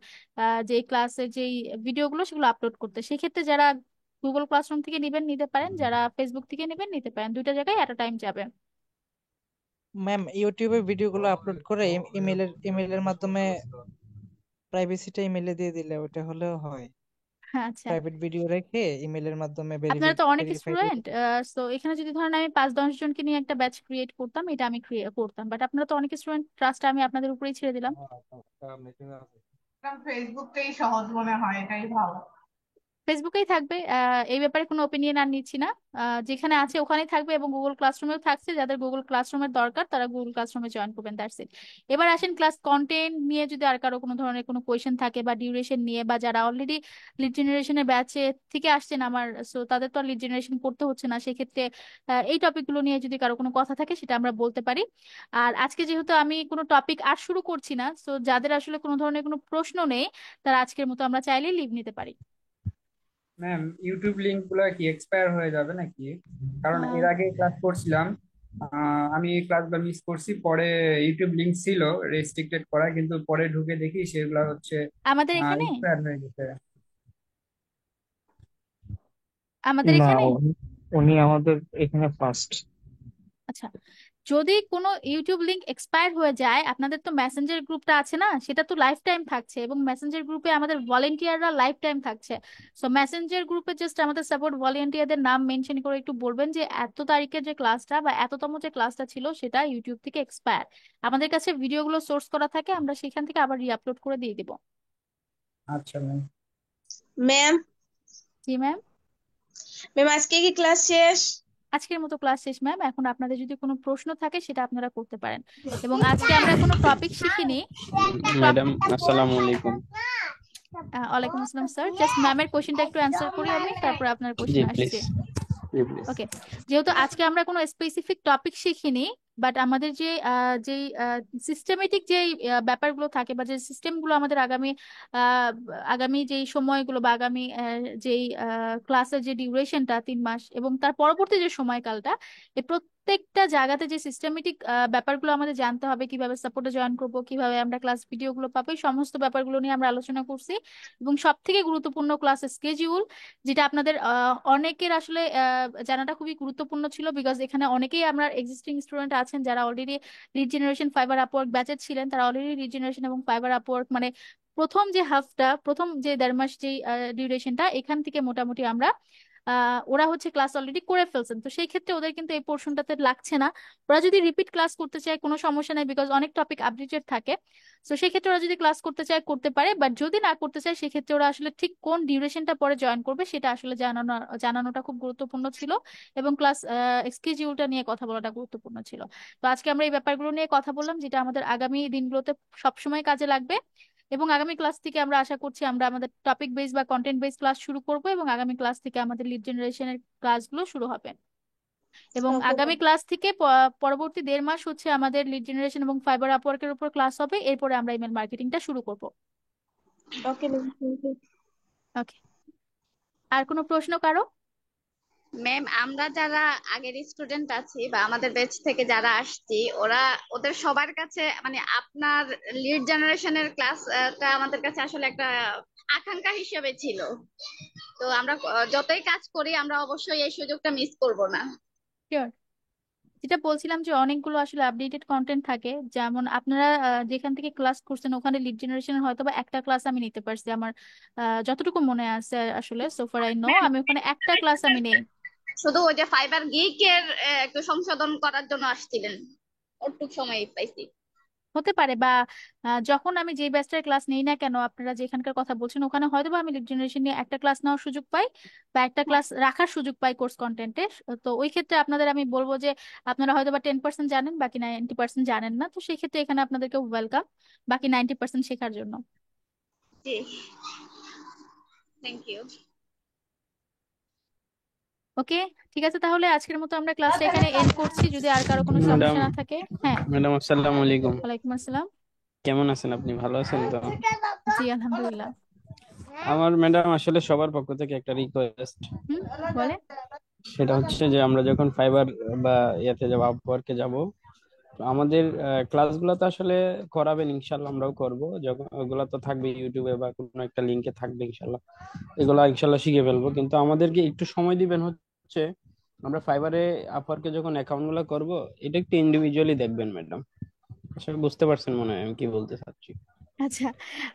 A: যে ক্লাসের যেই ভিডিওগুলো সেগুলো আপলোড করতে। সেক্ষেত্রে যারা গুগল ক্লাসরুম থেকে নিবেন নিতে পারেন, যারা ফেসবুক থেকে নেবেন নিতে পারেন, দুইটা জায়গায় এট টাইম যাবে।
M: ম্যাম, ইউটিউবে ভিডিওগুলো আপলোড করে ইমেলের মাধ্যমে প্রাইভেসিটা ইমেলে দিয়ে দিলে ওটা হলেও হয়।
A: হ্যাঁ আচ্ছা,
M: প্রাইভেট ভিডিও রেখে ইমেলের মাধ্যমে
A: আপনারা তো অনেক
M: ভেরিফাই করে
A: স্টুডেন্ট, তো এখানে যদি ধরেন আমি 5-10 জনকে নিয়ে একটা ব্যাচ ক্রিয়েট করতাম, এটা আমি ক্রিয়েট করতাম, বাট আপনারা তো অনেক স্টুডেন্ট, ট্রাস্ট আমি আপনাদের উপরেই ছেড়ে দিলাম।
N: ফেসবুকটাই সহজ মনে হয়, এটাই ভালো।
A: ফেসবুকেই থাকবে, এই ব্যাপারে কোনো ওপিনিয়ন আর নিচ্ছি না। যেখানে আছে ওখানেই থাকবে এবং গুগল ক্লাসরুমেও থাকছে, যাদের গুগল ক্লাসরুমের দরকার তারা গুগল ক্লাসরুমে জয়েন করবেন, দ্যাটস ইট। এবার আসেন ক্লাস কন্টেন্ট নিয়ে, যদি আর কারো কোনো ধরনের কোনো কোয়েশ্চেন থাকে বা ডিউরেশন নিয়ে, বা যারা অলরেডি লিড জেনারেশনের ব্যাচে থেকে আসছেন আমার, সো তাদের তো আর লিড জেনারেশন করতে হচ্ছে না, সেক্ষেত্রে এই টপিকগুলো নিয়ে যদি কারো কোনো কথা থাকে সেটা আমরা বলতে পারি। আর আজকে যেহেতু আমি কোনো টপিক আর শুরু করছি না, সো যাদের আসলে কোনো ধরনের কোনো প্রশ্ন নেই তারা আজকের মতো আমরা চাইলেই লিভ নিতে পারি।
O: ম্যাম, ইউটিউব লিংক গুলো কি এক্সপায়ার হয়ে যাবে নাকি? কারণ এর আগে ক্লাস করছিলাম, আমি এই ক্লাসগুলো মিস করছি, পরে ইউটিউব লিংক ছিল রেস্ট্রিক্টেড করা, কিন্তু পরে ঢুকে দেখি সেগুলো হচ্ছে
A: আমাদের এখানে
O: এক্সপায়ার হয়ে গেছে।
A: আমাদের
D: না,
A: এখানে
D: উনি আমাদের এখানে ফার্স্ট।
A: আচ্ছা, যদি কোনো ইউটিউব লিংক এক্সপায়ার হয়ে যায়, আপনাদের তো মেসেঞ্জার গ্রুপটা আছে না, সেটা তো লাইফ টাইম থাকছে এবং মেসেঞ্জার গ্রুপে আমাদের ভলেন্টিয়াররা লাইফ টাইম থাকছে। সো মেসেঞ্জার গ্রুপে জাস্ট আমাদের সাপোর্ট ভলেন্টিয়ারদের নাম মেনশন করে একটু বলবেন যে এত তারিখের যে ক্লাসটা বা এততম যে ক্লাসটা ছিল সেটা ইউটিউব থেকে এক্সপায়ার। আমাদের কাছে ভিডিওগুলো সোর্স করা থাকে, আমরা সেখান থেকে আবার রিআপলোড করে দিয়ে দিব।
O: আচ্ছা ম্যাম।
N: ম্যাম,
A: জি ম্যাম।
N: আজকে কি ক্লাস শেষ?
A: আজকের মতো ক্লাস শেষ ম্যাম। এখন আপনাদের যদি কোনো প্রশ্ন থাকে সেটা আপনারা করতে পারেন। এবং আজকে আমরা কোনো টপিক শিখিনি।
G: ম্যাডাম, আসসালামু আলাইকুম।
A: ওয়ালাইকুম আসসালাম স্যার, জাস্ট ম্যামের কোশ্চেনটা একটু অ্যান্সার করি আমি, তারপর আপনার
G: জি
A: কোশ্চেন
G: প্লিজ,
A: আসছে।
G: জি প্লিজ।
A: ওকে, যেহেতু আজকে আমরা কোনো স্পেসিফিক টপিক শিখিনি, বাট আমাদের যে যে সিস্টেমেটিক যে ব্যাপারগুলো থাকে বা যে সিস্টেমগুলো আমাদের আগামী আহ, আগামী যেই সময়গুলো বা আগামী যেই ক্লাসের যে ডিউরেশনটা 3 মাস এবং তার পরবর্তী যে সময়কালটা, এই প্রত্যেকটা জায়গাতে যে সিস্টেমেটিক ব্যাপারগুলো আমাদের জানতে হবে, কিভাবে সাপোর্টে জয়েন করব, কিভাবে আমরা ক্লাস ভিডিওগুলো পাবো, এই সমস্ত ব্যাপারগুলো নিয়ে আমরা আলোচনা করছি। এবং সব থেকে গুরুত্বপূর্ণ ক্লাস স্কেডিউল, যেটা আপনাদের অনেকের আসলে জানাটা খুবই গুরুত্বপূর্ণ ছিল, বিকজ এখানে অনেকেই আমরা এক্সিস্টিং স্টুডেন্ট আছেন যারা already lead generation fibre Upwork ব্যাচের ছিলেন, তারা অলরেডি লিড জেনারেশন এবং ফাইবার আপওয়ার্ক মানে প্রথম যে হাফটা, প্রথম যে 1.5 মাস যে ডিউরেশনটা, এখান থেকে মোটামুটি আমরা ওরা হচ্ছে ক্লাস অলরেডি করে ফেলছেন, তো সেই ক্ষেত্রে ওদের কিন্তু এই পোর্শনটাতে লাগছে না। ওরা যদি রিপিট ক্লাস করতে চায় কোনো সমস্যা নাই, বিকজ অনেক টপিক আপডেটেড থাকে। তো সেই ক্ষেত্রে ওরা যদি ক্লাস করতে চায় করতে পারে, বাট যদি না করতে চায় সেক্ষেত্রে ওরা আসলে ঠিক কোন ডিউরেশনটা পরে জয়েন করবে সেটা আসলে জানানোটা খুব গুরুত্বপূর্ণ ছিল। এবং ক্লাস স্কেডিউলটা নিয়ে কথা বলাটা গুরুত্বপূর্ণ ছিল। তো আজকে আমরা এই ব্যাপারগুলো নিয়ে কথা বললাম, যেটা আমাদের আগামী দিনগুলোতে সবসময় কাজে লাগবে। এবং আগামী ক্লাস থেকে আমরা আশা করছি আমরা আমাদের টপিক বেস বা কন্টেন্ট বেস ক্লাস শুরু করব এবং আগামী ক্লাস থেকে আমাদের লিড জেনারেশনের ক্লাসগুলো শুরু হবে। এবং
N: ওকে
A: আগামী
N: ম্যাম।
A: ক্লাস থেকে পরবর্তী 1.5 মাস হচ্ছে আমাদের লিড জেনারেশন এবং ফাইবার আপওয়ার্কের উপর ক্লাস হবে, এরপরে আমরা ইমেল মার্কেটিংটা শুরু করব।
N: Okay ma'am, thank you.
A: Okay, আর কোনো প্রশ্ন কারো?
H: ম্যাম, আমরা যারা আগের স্টুডেন্ট আছি বা আমাদের ব্যাচ থেকে যারা আসছি, ওদের সবার কাছে মানে আপনার লিড জেনারেশনের ক্লাসটা আমাদের কাছে আসলে একটা আকাঙ্ক্ষা হিসেবে ছিল। তো আমরা যতই কাজ করি আমরা অবশ্যই এই সুযোগটা মিস করব না।
A: শিওর। যেটা বলছিলাম যে অনেকগুলো আসলে আপডেটেড কন্টেন্ট থাকে, যেমন আপনারা যেখান থেকে ক্লাস করছেন ওখানে লিড জেনারেশনের হয়তো বা একটা ক্লাস আমি নিতে পারছি, আমার যতটুকু মনে আছে আসলে সোফার আই নো, আমি ওখানে একটা ক্লাস আমি নেই।
H: শুধু ওই যে ফাইবার গিকের একটু সংশোধন করার জন্য আসছিলেন, ওটুক সময় পাইছি।
A: হতে পারে, বা যখন আমি যে ব্যাচটার ক্লাস নেই না কেন, আপনারা যেখানকার কথা বলছেন ওখানে হয়তো বা আমি লিড জেনারেশন নিয়ে একটা ক্লাস নেওয়ার সুযোগ পাই বা একটা ক্লাস রাখার সুযোগ পাই কোর্স কন্টেন্টে। তো ওই ক্ষেত্রে আপনাদের আমি বলবো যে আপনারা হয়তো বা 10% জানেন, বাকি 90% জানেন না, তো সেই ক্ষেত্রে এখানে আপনাদেরকে ওয়েলকাম বাকি 90% শেখার জন্য।
H: জি, থ্যাংক ইউ।
A: ওকে, ঠিক আছে, তাহলে আজকের মতো আমরা ক্লাসটা এখানে এন্ড করছি, যদি আর কারো কোনো
G: ম্যাডাম
A: সমস্যা না থাকে। হ্যাঁ,
G: ম্যাডাম আসসালামু আলাইকুম।
A: ওয়ালাইকুম আসসালাম।
G: কেমন আছেন আপনি? ভালো আছেন তো?
A: জি আলহামদুলিল্লাহ।
G: আমার ম্যাডাম আসলে সবার পক্ষ থেকে একটা রিকোয়েস্ট,
A: বলে।
G: সেটা হচ্ছে যে আমরা যখন ফাইবার বা ইয়াতে যাবো, আপওয়ার্কে যাব, তো আমাদের ক্লাসগুলো তো আসলে করাবেন ইনশাল্লাহ, আমরাও করব। যখন ওগুলো তো থাকবে ইউটিউবে বা কোনো একটা লিঙ্কে থাকবে ইনশাল্লাহ, এগুলো ইনশাল্লাহ শিখে ফেলবো। কিন্তু আমাদেরকে একটু সময় দিবেন, হচ্ছে আমরা ফাইবারে আপওয়ার্কে যখন অ্যাকাউন্ট গুলো করবো, এটা একটু ইন্ডিভিজুয়ালি দেখবেন ম্যাডাম। আসলে বুঝতে পারছেন মনে হয় আমি কি বলতে চাচ্ছি।
A: আচ্ছা,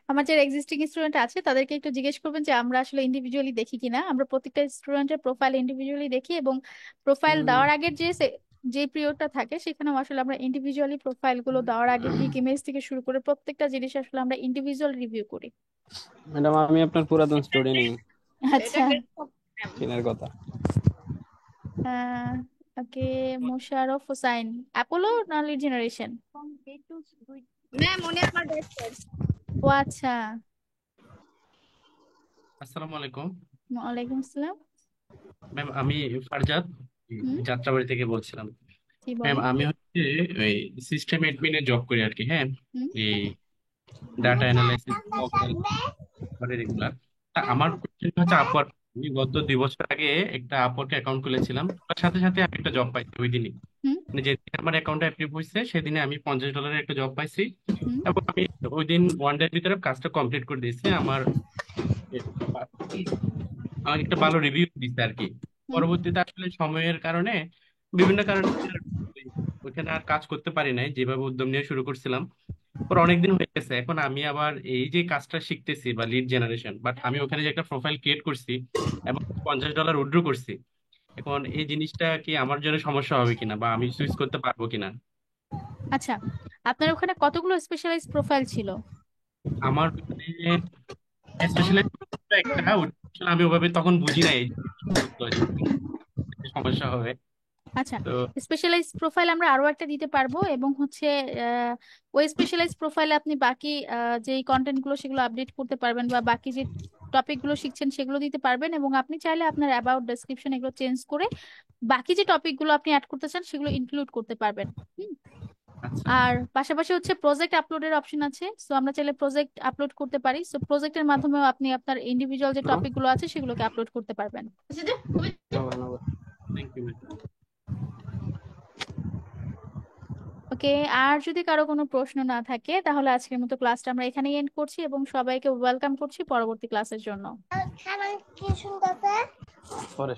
A: আমার যারা এক্সিস্টিং স্টুডেন্ট আছে তাদেরকে একটু জিজ্ঞেস করবেন যে আমরা আসলে ইন্ডিভিজুয়ালি দেখি কিনা। আমরা প্রত্যেকটা স্টুডেন্টের প্রোফাইল ইন্ডিভিজুয়ালি দেখি, এবং প্রোফাইল দেওয়ার আগের যে পিরিয়ডটা থাকে সেখানেও আসলে আমরা ইন্ডিভিজুয়ালি প্রোফাইল গুলো দেওয়ার আগে পিক ইমেজ থেকে শুরু করে প্রত্যেকটা জিনিস আসলে আমরা ইন্ডিভিজুয়াল রিভিউ করি।
G: ম্যাডাম আমি আপনার পুরাতন স্টুডেন্টই,
A: আচ্ছা,
G: চেনার কথা।
A: ওকে, মোশাররফ হোসাইন, অ্যাপোলো না লিড জেনারেশন?
H: ম্যাম উনি আমার বেস্ট ফ্রেন্ড।
A: ও আচ্ছা,
P: আসসালামু আলাইকুম
A: ওয়ালাইকুম আসসালাম।
P: ম্যাম, আমি ফারজাদ
A: হুম,
P: যাত্রাবাড়ি থেকে বলছিলাম।
A: কি
P: ম্যাম
A: বলেন?
P: আমি হচ্ছে ওই সিস্টেম এডমিনে জব করি আর কি। হ্যাঁ,
A: হুম,
P: এই ডাটা অ্যানালাইসিস রেগুলার। আমার কোশ্চেন হচ্ছে আপওয়ার্ক। আমি গত 2 বছর আগে একটা আপওয়ার্ক অ্যাকাউন্ট খুলেছিলাম, তার সাথে সাথে আমি একটা জব পাইছি ওই দিনই।
A: হুম,
P: মানে যেদিন আমার অ্যাকাউন্টে অ্যাক্টিভ হয়েছে সেদিনে আমি $50 একটা জব পাইছি,
A: হুম,
P: এবং আমি ওই দিন 1 ডের ভিতরে কাজটা কমপ্লিট করে দিয়েছি। আমাকে একটা ভালো রিভিউ দিচ্ছে আর কি।
A: হুম।
P: পরবর্তীতে আসলে সময়ের কারণে, বিভিন্ন কারণে ওইখানে আর কাজ করতে পারি নাই যেভাবে উদ্যম নিয়ে শুরু করছিলাম। পর অনেকদিন হয়ে গেছে, এখন আমি আবার এই যে কাজটা শিখতেছি বা লিড জেনারেশন, বাট আমি ওখানে যে একটা প্রোফাইল ক্রিয়েট করছি এবং $50 উইথড্র করছি, এখন এই জিনিসটা কি আমার জন্য সমস্যা হবে কিনা বা আমি সুইচ করতে পারবো কিনা?
A: আচ্ছা, আপনার ওখানে কতগুলো স্পেশালাইজ প্রোফাইল ছিল?
P: আমার স্পেশালাইজ একটা, ওটা আসলে আমি ওভাবে তখন বুঝি নাই এই সমস্যা হবে।
A: আচ্ছা,
P: তো
A: স্পেশালাইজ প্রোফাইল আমরা আরো একটা দিতে পারবো, এবং হচ্ছে ওই স্পেশালাইজ প্রোফাইলে আপনি বাকি যে কন্টেন্ট গুলো সেগুলো আপডেট করতে পারবেন, বা বাকি যে টপিক গুলো শিখছেন সেগুলো দিতে পারবেন, এবং আপনি চাইলে আপনার অ্যাবাউট ডেসক্রিপশন এগুলো চেঞ্জ করে বাকি যে টপিক গুলো আপনি অ্যাড করতে চান সেগুলো ইনক্লুড করতে পারবেন। হুম। আর পাশাপাশি হচ্ছে প্রজেক্ট আপলোডের অপশন আছে, সো আমরা চাইলে প্রজেক্ট আপলোড করতে পারি, সো প্রজেক্টের মাধ্যমেও আপনি আপনার ইন্ডিভিজুয়াল যে টপিক গুলো আছে সেগুলোকে আপলোড করতে পারবেন।
P: Thank you.
A: ওকে, আর যদি কারো কোনো প্রশ্ন না থাকে তাহলে আজকের মতো ক্লাসটা আমরা এখানেই এন্ড করছি, এবং সবাইকে ওয়েলকাম করছি পরবর্তী ক্লাসের জন্য।
G: পরে